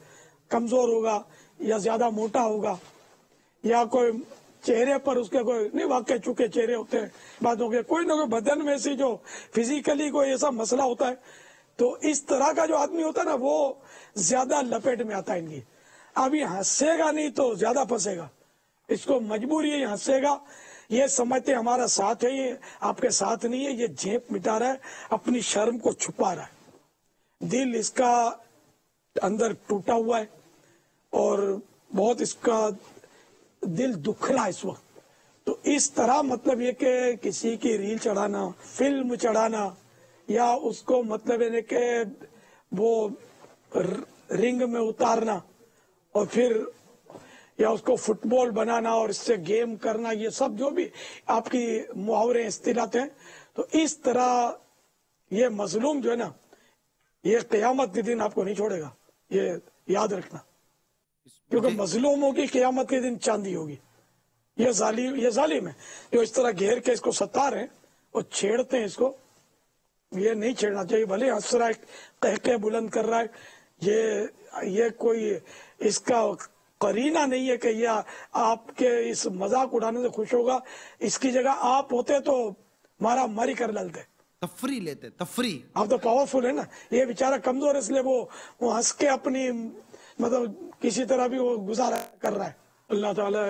کمزور ہوگا یا زیادہ موٹا ہوگا، یا کوئی چہرے پر اس کے کوئی نہیں، واقع چکے چہرے ہوتے ہیں باتوں کے، کوئی نہ کوئی بدن میں سے جو فزیکلی کوئی ایسا مسئلہ ہوتا ہے. تو اس طرح کا جو آدمی ہوتا ہے نا وہ زیادہ لپیٹ میں آتا ہے ان کی. اب یہ ہنسے گا نہیں تو زیادہ پھنسے گا، اس کو مجبوری ہے، یہ ہنسے گا، یہ سمجھتے ہمارا ساتھ ہے، یہ آپ کے ساتھ نہیں ہے، یہ جھیپ مٹا رہا ہے، اپنی شرم کو چھپا رہا ہے. دل اس کا اندر ٹوٹا ہوا ہے اور بہت اس کا دل دکھ رہا ہے اس وقت. تو اس طرح مطلب یہ کہ کسی کی ریل چڑھانا، فلم چڑھانا، یا اس کو مطلب یہ کہ وہ رنگ میں اتارنا اور پھر یا اس کو فٹ بال بنانا اور اس سے گیم کرنا، یہ سب جو بھی آپ کی محاورے اصطلاحات ہیں، تو اس طرح یہ مظلوم جو ہے نا یہ قیامت کے دن آپ کو نہیں چھوڑے گا، یہ یاد رکھنا، کیونکہ مظلوموں کی قیامت کے دن چاندی ہوگی. یہ ظالم ہے جو اس طرح گھیر کے اس کو ستا رہے ہیں اور چھیڑتے ہیں اس کو، یہ نہیں چھیڑنا چاہیے. بھلے ہنس رہا ہے، قہقہ بلند کر رہا ہے، یہ کوئی اس کا قرینہ نہیں ہے کہ یہ آپ کے اس مذاق اڑانے سے خوش ہوگا. اس کی جگہ آپ ہوتے تو مارا ماری کر ڈالتے، تفریح لیتے، تفریح. آپ تو پاورفل ہے نا، یہ بیچارہ کمزور ہے اس لیے وہ ہنس کے اپنی مطلب کسی طرح بھی وہ گزارا کر رہا ہے. اللہ تعالیٰ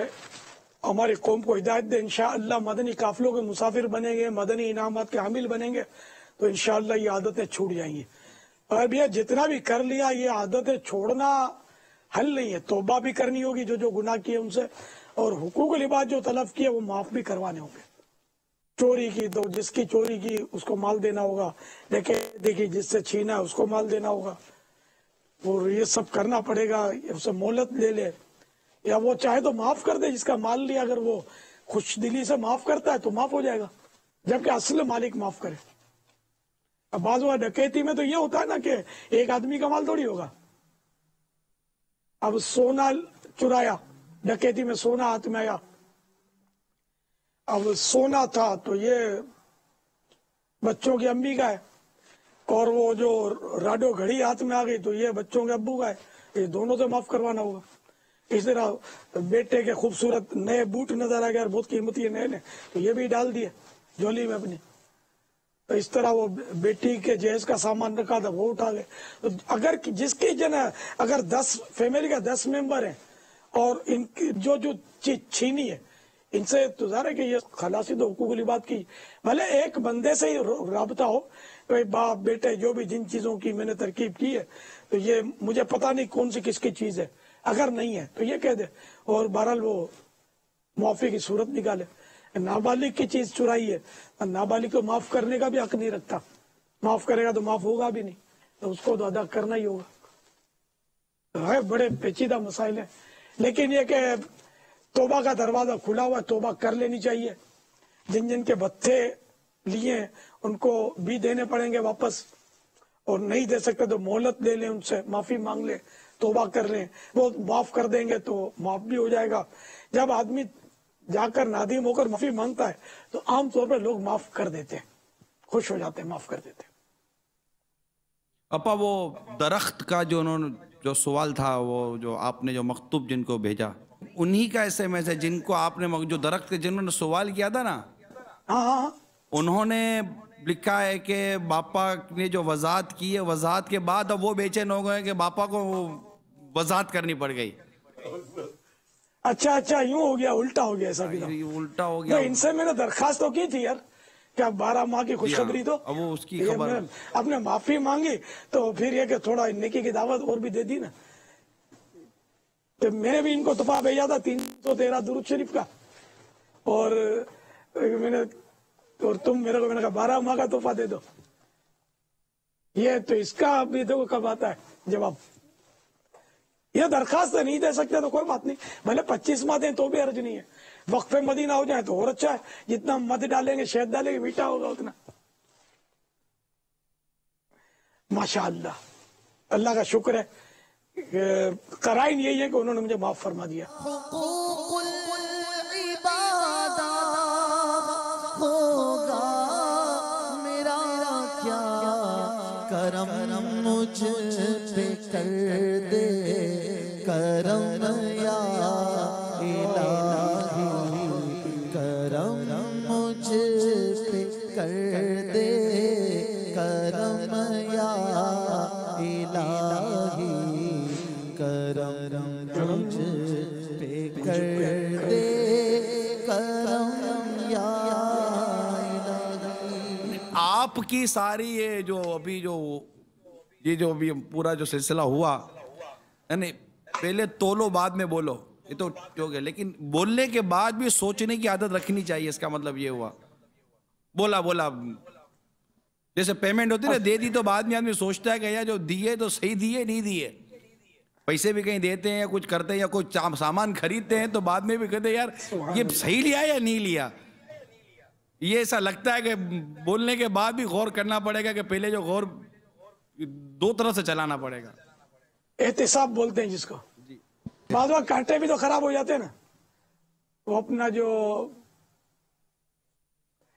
ہماری قوم کو ہدایت دے. انشاءاللہ مدنی قافلوں کے مسافر بنیں گے، مدنی انعامات کے حامل بنیں گے تو انشاءاللہ یہ عادتیں چھوٹ جائیں گی. اب یہ جتنا بھی کر لیا یہ عادتیں چھوڑنا حل نہیں ہے، توبہ بھی کرنی ہوگی جو گناہ کیے ان سے، اور حقوق العباد جو تلف کیے وہ معاف بھی کروانے ہوں گے. چوری کی تو جس کی چوری کی اس کو مال دینا ہوگا، دیکھیے جس سے چھینا اس کو مال دینا ہوگا، اور یہ سب کرنا پڑے گا. اسے مہلت لے لے یا وہ چاہے تو معاف کر دے، جس کا مال لیا اگر وہ خوش دلی سے معاف کرتا ہے تو معاف ہو جائے گا، جبکہ اصل مالک معاف کرے. اب بعض اوقات ڈکیتی میں تو یہ ہوتا ہے نا کہ ایک آدمی کا مال تھوڑی ہوگا. اب سونا چرایا، ڈکیتی میں سونا ہاتھ میں آیا، اب سونا تھا تو یہ بچوں کی امی کا ہے، اور وہ جو راڈو گھڑی ہاتھ میں آ گئی تو یہ بچوں کے ابو کا ہے، یہ دونوں سے معاف کروانا ہوگا. اس طرح بیٹے کے خوبصورت نئے بوٹ نظر آ گیا، بہت قیمتی ہے نئے، تو یہ بھی ڈال دیے جھولی میں اپنی. تو اس طرح وہ بیٹی کے جہیز کا سامان رکھا تھا وہ اٹھا لے. تو اگر جس کی اگر 10 فیملی کا 10 ممبر ہیں اور ان کی جو چیز چھینی ہے ان سے، تو ظاہر ہے کہ یہ خلاصی تو حقوق العباد کی. بھلے ایک بندے سے ہی رابطہ ہو، باپ بیٹے جو بھی جن چیزوں کی میں نے ترکیب کی ہے تو یہ مجھے پتہ نہیں کون سی کس کی چیز ہے، اگر نہیں ہے تو یہ کہہ دے، اور بہرحال وہ معافی کی صورت نکالے. نابالغ کی چیز چرائی ہے، نابالغ کو معاف کرنے کا بھی حق نہیں رکھتا، معاف کرے گا تو معاف ہوگا بھی نہیں، تو اس کو تو ادا کرنا ہی ہوگا. بڑے پیچیدہ مسائل ہیں، لیکن یہ کہ توبہ کا دروازہ کھلا ہوا ہے، توبہ کر لینی چاہیے. جن جن کے بھتے لیے ان کو بھی دینے پڑیں گے واپس، اور نہیں دے سکتے تو مہلت لے لیں، ان سے معافی مانگ لیں، توبہ کر لیں. وہ معاف کر دیں گے تو معاف بھی ہو جائے گا. جب آدمی جا کر نادم ہو کر معافی مانگتا ہے تو عام طور پہ لوگ معاف کر دیتے ہیں، خوش ہو جاتے ہیں، معاف کر دیتے ہیں. اپا وہ درخت کا جو انہوں نے جو سوال تھا، وہ جو آپ نے جو مکتوب جن کو بھیجا، انہی کا ایس ایم ایس ہے جن کو آپ نے جو درخت کے جنہوں نے سوال کیا تھا نا، ہاں انہوں نے لکھا ہے کہ باپا نے جو وضاحت کی ہے، وضاحت کے بعد اب وہ بے چین ہو گئے کہ باپا کو وضاحت کرنی پڑ گئی. اچھا یوں ہو گیا، الٹا ہو گیا. ایسا بھی تھا، الٹا ہو گیا. ان سے میں نے درخواست تو کی تھی یار کہ اب 12 ماہ کی خوشخبری دو. اب وہ اس کی خبر اب نے معافی مانگی تو پھر یہ کہ تھوڑا نیکی کی دعوت اور بھی دے دی نا. تو میں نے بھی ان کو تحفہ بھیجا تھا 313 درود شریف کا، اور میں نے اور تم میرے کو، میں نے کہا 12 ماہ کا تحفہ دے دو. یہ تو اس کا ابھی دیکھو کب آتا ہے جواب. یہ درخواست نہیں دے سکتے تو کوئی بات نہیں، بھلے 25 ماہ دیں تو بھی حرج نہیں ہے. وقف مدینہ ہو جائے تو اور اچھا ہے، جتنا مد ڈالیں گے، شہد ڈالیں گے، میٹھا ہوگا اتنا. ماشاءاللہ، اللہ کا شکر ہے. قرائن یہی ہے کہ انہوں نے مجھے معاف فرما دیا. حقوق العباد ہوگا میرا کیا کرم مجھ پہ کر دے، کرم یا الہی کرم مجھ پہ کر دے، کرم یا الہی کرم مجھ پہ کر دے، کرم یا الہی. آپ کی ساری یہ جو ابھی جو ابھی پورا جو سلسلہ ہوا، یعنی پہلے تولو بعد میں بولو، یہ تو جو گیا، لیکن بولنے کے بعد بھی سوچنے کی عادت رکھنی چاہیے. اس کا مطلب یہ ہوا بولا جیسے پیمنٹ ہوتی ہے نا، دے دی تو بعد میں آدمی سوچتا ہے کہ یار جو دیے تو صحیح دیے نہیں دیے. پیسے بھی کہیں دیتے ہیں یا کچھ کرتے ہیں یا کوئی سامان خریدتے ہیں تو بعد میں بھی کہتے ہیں یار یہ صحیح لیا یا نہیں لیا. یہ ایسا لگتا ہے کہ بولنے کے بعد بھی غور کرنا پڑے گا، کہ پہلے جو غور دو طرف سے چلانا پڑے گا. احتساب بولتے ہیں جس کو. بعض وقت کانٹے بھی تو خراب ہو جاتے ہیں نا. وہ اپنا جو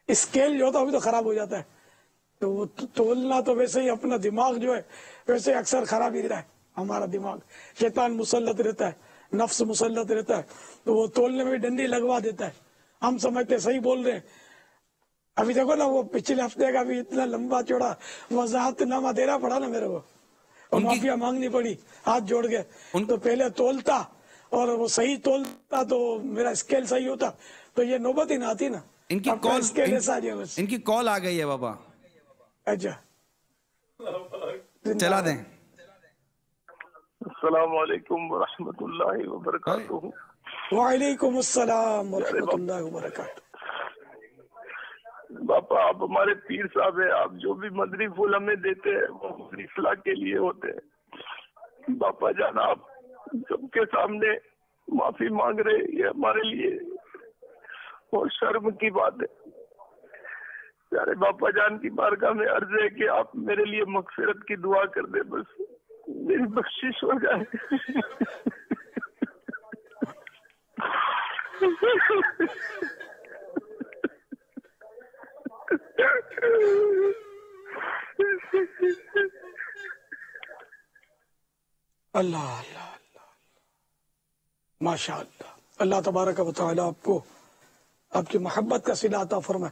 اسکیل جو ہوتا ہے وہ بھی تو خراب ہو جاتا ہے. تو وہ تولنا تو ویسے ہی اپنا دماغ جو ہے ویسے اکثر خراب ہی رہا ہے. ہمارا دماغ شیطان مسلط رہتا ہے، نفس مسلط رہتا ہے، تو وہ تولنے میں بھی ڈنڈی لگوا دیتا ہے. ہم سمجھتے صحیح بول رہے ہیں. ابھی دیکھو نا، وہ پچھلے ہفتے کا بھی اتنا لمبا چوڑا وضاحت نامہ دینا پڑا نا میرے کو، اور معافیا مانگنی پڑی ہاتھ جوڑ کے. تو پہلے تولتا اور وہ صحیح تولتا تو میرا اسکیل صحیح ہوتا تو یہ نوبت ہی نہ آتی نا. ان کی کال آ گئی ہے بابا. اچھا چلا دیں. السلام علیکم ورحمۃ اللہ وبرکاتہ. وعلیکم السلام ورحمۃ اللہ وبرکاتہ. باپا آپ ہمارے پیر صاحب ہیں، آپ جو بھی مدنی پھول ہمیں دیتے ہیں وہ ہماری اصلاح کے لیے ہوتے ہیں. باپا جان آپ سب کے سامنے معافی مانگ رہے، یہ ہمارے لیے بہت شرم کی بات ہے. پیارے باپا جان کی بارگاہ میں عرض ہے کہ آپ میرے لیے مغفرت کی دعا کر دیں، بس میری بخشش ہو جائے. اللہ اللہ اللہ ماشاء اللہ. اللہ تبارک و تعالی آپ کو آپ کی محبت کا صلہ عطا فرمائے.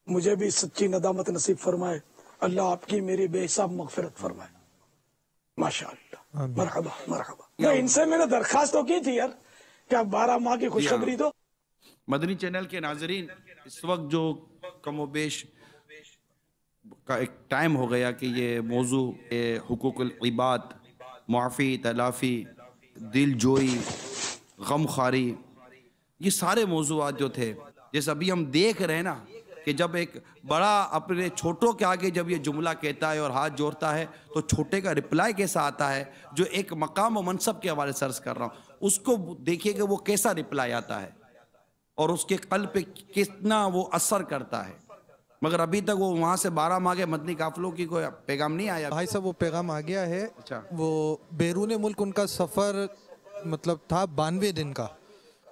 مجھے بھی سچی ندامت نصیب فرمائے. اللہ آپ کی میری بے حساب مغفرت فرمائے. ماشاء اللہ. مرحبا مرحبا. ان سے میں نے درخواست تو کی تھی یار کہ آپ 12 ماہ کی خوشخبری دو. مدنی چینل کے ناظرین، اس وقت جو کم و بیش کا ایک ٹائم ہو گیا کہ یہ موضوع حقوق العباد، معافی، تلافی، دل جوئی، غم خواری، یہ سارے موضوعات جو تھے، جیسے ابھی ہم دیکھ رہے ہیں نا کہ جب ایک بڑا اپنے چھوٹوں کے آگے جب یہ جملہ کہتا ہے اور ہاتھ جوڑتا ہے تو چھوٹے کا رپلائی کیسا آتا ہے، جو ایک مقام و منصب کے حوالے سے عرض کر رہا ہوں، اس کو دیکھیے کہ وہ کیسا رپلائی آتا ہے اور اس کے قلب پہ کتنا وہ اثر کرتا ہے. مگر ابھی تک وہ وہاں سے 12 ماہ کے مدنی قافلوں کی کوئی پیغام نہیں آیا. بھائی صاحب وہ پیغام آ گیا ہے. وہ بیرون ملک ان کا سفر مطلب تھا 92 دن کا.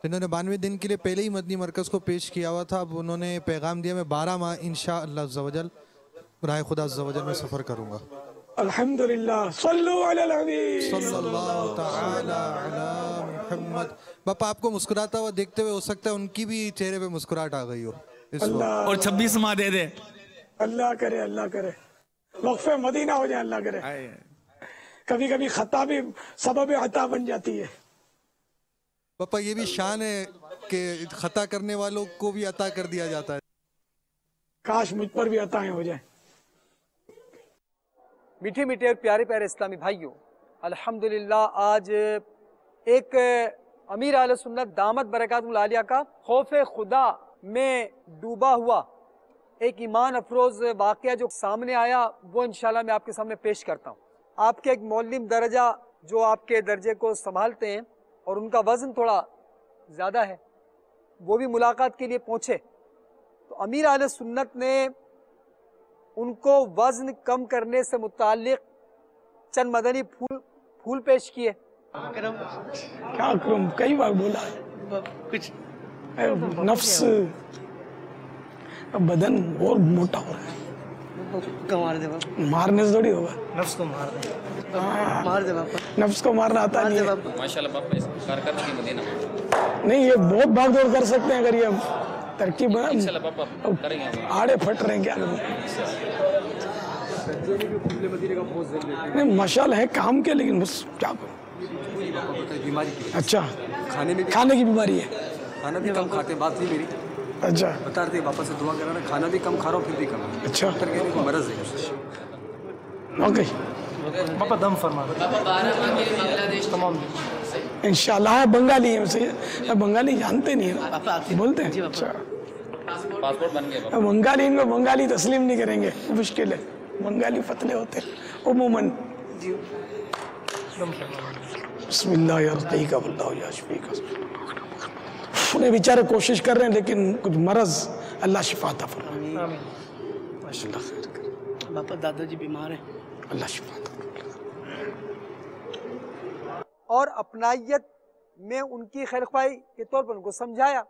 انہوں نے 92 دن کے لیے پہلے ہی مدنی مرکز کو پیش کیا ہوا تھا. اب انہوں نے پیغام دیا میں 12 ماہ انشاءاللہ عزوجل راہ خدا عزوجل میں سفر کروں گا. الحمدللہ صلو علی الحبیب صلی اللہ تعالی علی محمد. باپا آپ کو مسکراتا ہوا دیکھتے ہوئے ہو سکتا ہے ان کی بھی چہرے پہ مسکراہٹ آ گئی ہو اس وقت. اور 26 ماہ دے دے. اللہ کرے اللہ کرے وقف مدینہ ہو جائے. اللہ کرے. کبھی کبھی خطا بھی سبب عطا بن جاتی ہے. پاپا یہ بھی شان ہے کہ خطا کرنے والوں کو بھی عطا کر دیا جاتا ہے. کاش مجھ پر بھی عطائیں ہو جائیں. میٹھے میٹھے اور پیارے پیارے اسلامی بھائیوں، الحمدللہ آج ایک امیر اہل سنت دامت برکات العالیہ کا خوف خدا میں ڈوبا ہوا ایک ایمان افروز واقعہ جو سامنے آیا وہ انشاءاللہ میں آپ کے سامنے پیش کرتا ہوں. آپ کے ایک معلم درجہ جو آپ کے درجے کو سنبھالتے ہیں اور ان کا وزن تھوڑا زیادہ ہے، وہ بھی ملاقات کے لیے پہنچے تو امیر اہل سنت نے ان کو وزن کم کرنے سے متعلق چند مدنی پھول پیش کیے. کیا کروں، کئی بار بولا کچھ نفس بدن اور موٹا ہو رہا ہے. مارنے سے تھوڑی ہوگا. نفس کو مار دے. مار دے باپا. نفس کو مارنا آتا نہیں ہے. ماشاءاللہ باپا اس کارکردگی کی مدینہ نہیں یہ بہت بھاگ دوڑ کر سکتے ہیں اگر یہ ترکیب انشاءاللہ باپا کریں گے. آڑے پھٹ رہے ہیں کیا نہیں ماشاءاللہ ہے کام کے لیکن بس کیا کروں. اچھا کھانے کی بیماری ہے. کھانا بھی کم کھاتے ہیں، بات نہیں میری. اچھا بتا رہے تھے واپس سے دعا کرانا، کھانا بھی کم کھا رہا ہوں پھر بھی کم. اچھا کوئی مرض ہے. اوکے باپا دم فرما. تمام انشاءاللہ ہے بنگالی ہے. بنگالی جانتے نہیں ہیں بولتے ہیں. اچھا پاسپورٹ بن گیا. بنگالی ان کو بنگالی تسلیم نہیں کریں گے، مشکل ہے. بنگالی فتلے ہوتے ہیں عموماً. بسم اللہ یرقیک واللہ یشفیک. انہیں بیچارے کوشش کر رہے ہیں لیکن کچھ مرض اللہ شفا عطا فرمائے. اللہ خیر کرے. باپا دادا جی بیمار ہیں. اللہ شفا عطا فرمائے. اور اپنائیت میں ان کی خیر خواہی کے طور پر ان کو سمجھایا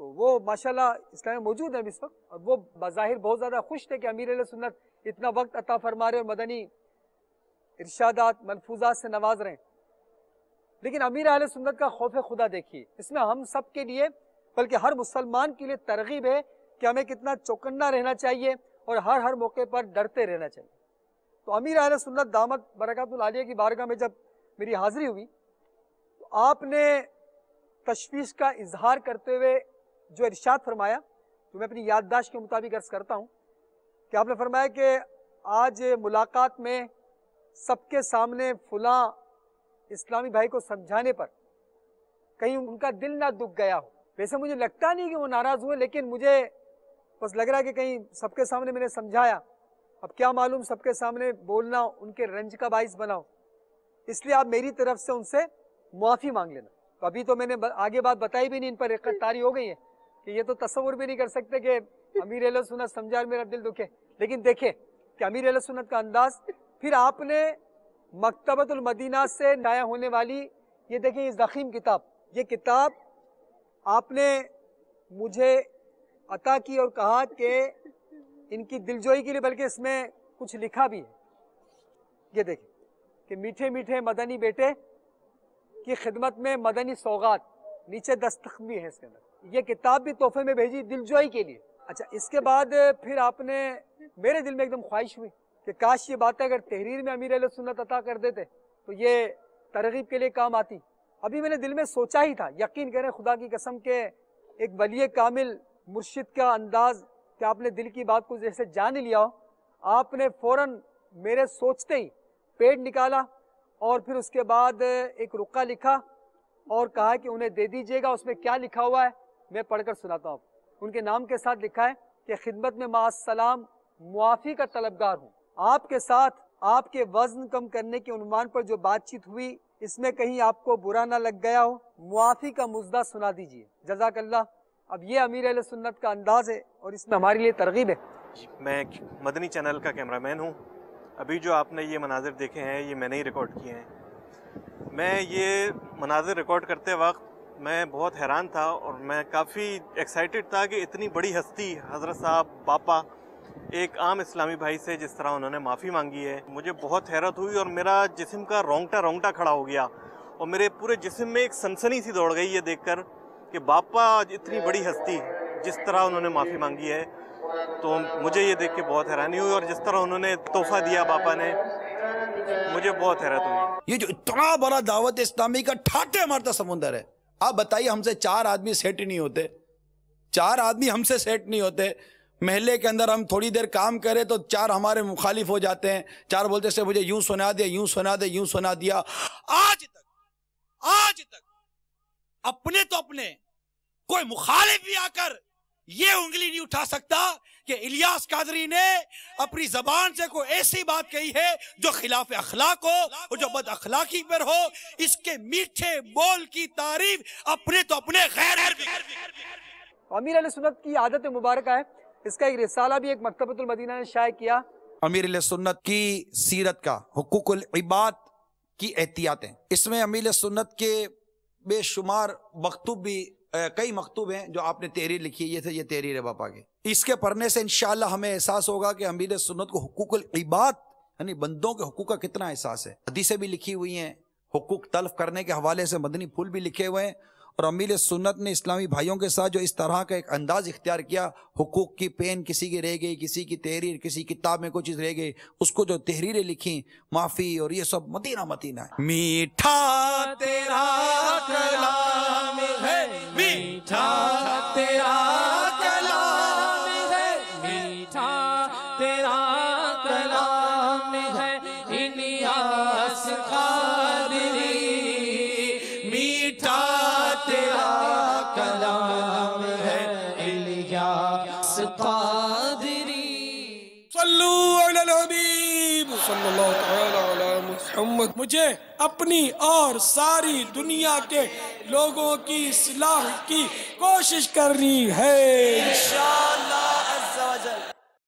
تو وہ ماشاءاللہ اسلام میں موجود ہیں اس وقت اور وہ بظاہر بہت زیادہ خوش تھے کہ امیر اہل سنت اتنا وقت عطا فرما رہے اور مدنی ارشادات ملفوظات سے نواز رہے ہیں. لیکن امیر اہل سنت کا خوف خدا دیکھیے، اس میں ہم سب کے لیے بلکہ ہر مسلمان کے لیے ترغیب ہے کہ ہمیں کتنا چوکنا رہنا چاہیے اور ہر موقع پر ڈرتے رہنا چاہیے. تو امیر اہل سنت دامت برکات العالیہ کی بارگاہ میں جب میری حاضری ہوئی تو آپ نے تشویش کا اظہار کرتے ہوئے جو ارشاد فرمایا تو میں اپنی یادداشت کے مطابق عرض کرتا ہوں کہ آپ نے فرمایا کہ آج ملاقات میں سب کے سامنے فلاں اسلامی بھائی کو سمجھانے پر کہیں ان کا دل نہ دکھ گیا ہو. ویسے مجھے لگتا نہیں کہ وہ ناراض ہوئے لیکن مجھے بس لگ رہا ہے کہ کہیں سب کے سامنے میں نے سمجھایا، اب کیا معلوم سب کے سامنے بولنا ان کے رنج کا باعث بنا ہو، اس لیے آپ میری طرف سے ان سے معافی مانگ لینا. تو ابھی تو میں نے آگے بات بتائی بھی نہیں، ان پر رقت طاری ہو گئی ہے کہ یہ تو تصور بھی نہیں کر سکتے کہ امیر اہل سنت سمجھا اور میرا دل دکھے. لیکن دیکھیں کہ امیر اہل سنت کا انداز. پھر آپ نے مکتبۃ المدینہ سے نایہ ہونے والی یہ دیکھیں یہ ضخیم کتاب، یہ کتاب آپ نے مجھے عطا کی اور کہا کہ ان کی دلجوئی کے لیے بلکہ اس میں کچھ لکھا بھی ہے. یہ دیکھیں کہ میٹھے میٹھے مدنی بیٹے کی خدمت میں مدنی سوغات، نیچے دستخط بھی ہے اس کے اندر. یہ کتاب بھی تحفے میں بھیجی دلجوئی کے لیے. اچھا اس کے بعد پھر آپ نے میرے دل میں ایک دم خواہش ہوئی کہ کاش یہ باتیں اگر تحریر میں امیر اہل سنت عطا کر دیتے تو یہ ترغیب کے لیے کام آتی. ابھی میں نے دل میں سوچا ہی تھا، یقین کریں خدا کی قسم کہ ایک ولی کامل مرشد کا انداز کہ آپ نے دل کی بات کو جیسے جان لیا ہو. آپ نے فوراً میرے سوچتے ہی پیڈ نکالا اور پھر اس کے بعد ایک رقعہ لکھا اور کہا کہ انہیں دے دیجئے گا. اس میں کیا لکھا ہوا ہے میں پڑھ کر سناتا ہوں. ان کے نام کے ساتھ لکھا ہے کہ خدمت میں مع السلام معافی کا طلبگار ہوں. آپ کے ساتھ آپ کے وزن کم کرنے کے عنوان پر جو بات چیت ہوئی اس میں کہیں آپ کو برا نہ لگ گیا ہو, معافی کا مزدہ سنا دیجئے. جزاک اللہ. اب یہ امیر اہل سنت کا انداز ہے اور اس میں ہمارے لیے ترغیب ہے. میں مدنی چینل کا کیمرہ مین ہوں. ابھی جو آپ نے یہ مناظر دیکھے ہیں یہ میں نے ہی ریکارڈ کیے ہیں. میں یہ مناظر ریکارڈ کرتے وقت میں بہت حیران تھا اور میں کافی ایکسائٹڈ تھا کہ اتنی بڑی ہستی حضرت صاحب باپا ایک عام اسلامی بھائی سے جس طرح انہوں نے معافی مانگی ہے, مجھے بہت حیرت ہوئی اور میرا جسم کا رونگٹا کھڑا ہو گیا اور میرے پورے جسم میں ایک سنسنی سی دوڑ گئی یہ دیکھ کر کہ باپا اتنی بڑی ہستی جس طرح انہوں نے معافی مانگی ہے. تو مجھے یہ دیکھ کے بہت حیرانی ہوئی اور جس طرح انہوں نے تحفہ دیا باپا نے, مجھے بہت حیرت ہوئی. یہ جو اتنا بڑا دعوت اسلامی کا ٹھاٹے مارتا سمندر ہے, آپ بتائیے ہم سے 4 آدمی سیٹ نہیں ہوتے, 4 آدمی ہم سے سیٹ نہیں ہوتے. محلے کے اندر ہم تھوڑی دیر کام کریں تو 4 ہمارے مخالف ہو جاتے ہیں, 4 بولتے سے مجھے یوں سنا دیا, یوں سنا دیا, یوں سنا دیا. آج تک اپنے تو اپنے کوئی مخالف بھی آ کر یہ انگلی نہیں اٹھا سکتا کہ الیاس قادری نے اپنی زبان سے کوئی ایسی بات کہی ہے جو خلاف اخلاق ہو اور جو بد اخلاقی پر ہو. اس کے میٹھے بول کی تعریف اپنے تو اپنے غیر بھی. امیر اہل سنت کی عادت مبارکہ ہے, اس کا ایک رسالہ بھی ایک مکتبۃ المدینہ نے شائع کیا. امیر اہل سنت کی سیرت کا حقوق العباد کی احتیاطیں, اس میں امیر اہل سنت کے بے شمار مکتوب بھی کئی مکتوب ہیں جو آپ نے تحریر لکھی ہے. یہ تحریر ہے باپا کے. اس کے پڑھنے سے انشاءاللہ ہمیں احساس ہوگا کہ امیر اہل سنت کو حقوق العباد یعنی بندوں کے حقوق کا کتنا احساس ہے. حدیثیں بھی لکھی ہوئی ہیں, حقوق تلف کرنے کے حوالے سے مدنی پھول بھی لکھے ہوئے ہیں. اور امیر اہل سنت نے اسلامی بھائیوں کے ساتھ جو اس طرح کا ایک انداز اختیار کیا, حقوق کی پین کسی کی رہ گئی, کسی کی تحریر, کسی کتاب میں کوئی چیز رہ گئی, اس کو جو تحریریں لکھی معافی اور یہ سب مدینہ ہے. میٹھا تیرا کلام ہے, میٹھا تیرا کلام ہے, میٹھا تیرا کلام ہے الیاس قادری, میٹھا تیرا کلام ہے الیاس قادری. صلو علی الحبیب صلی اللہ تعالی علی محمد. مجھے اپنی اور ساری دنیا کے لوگوں کی اصلاح کی کوشش کرنی ہے انشاءاللہ.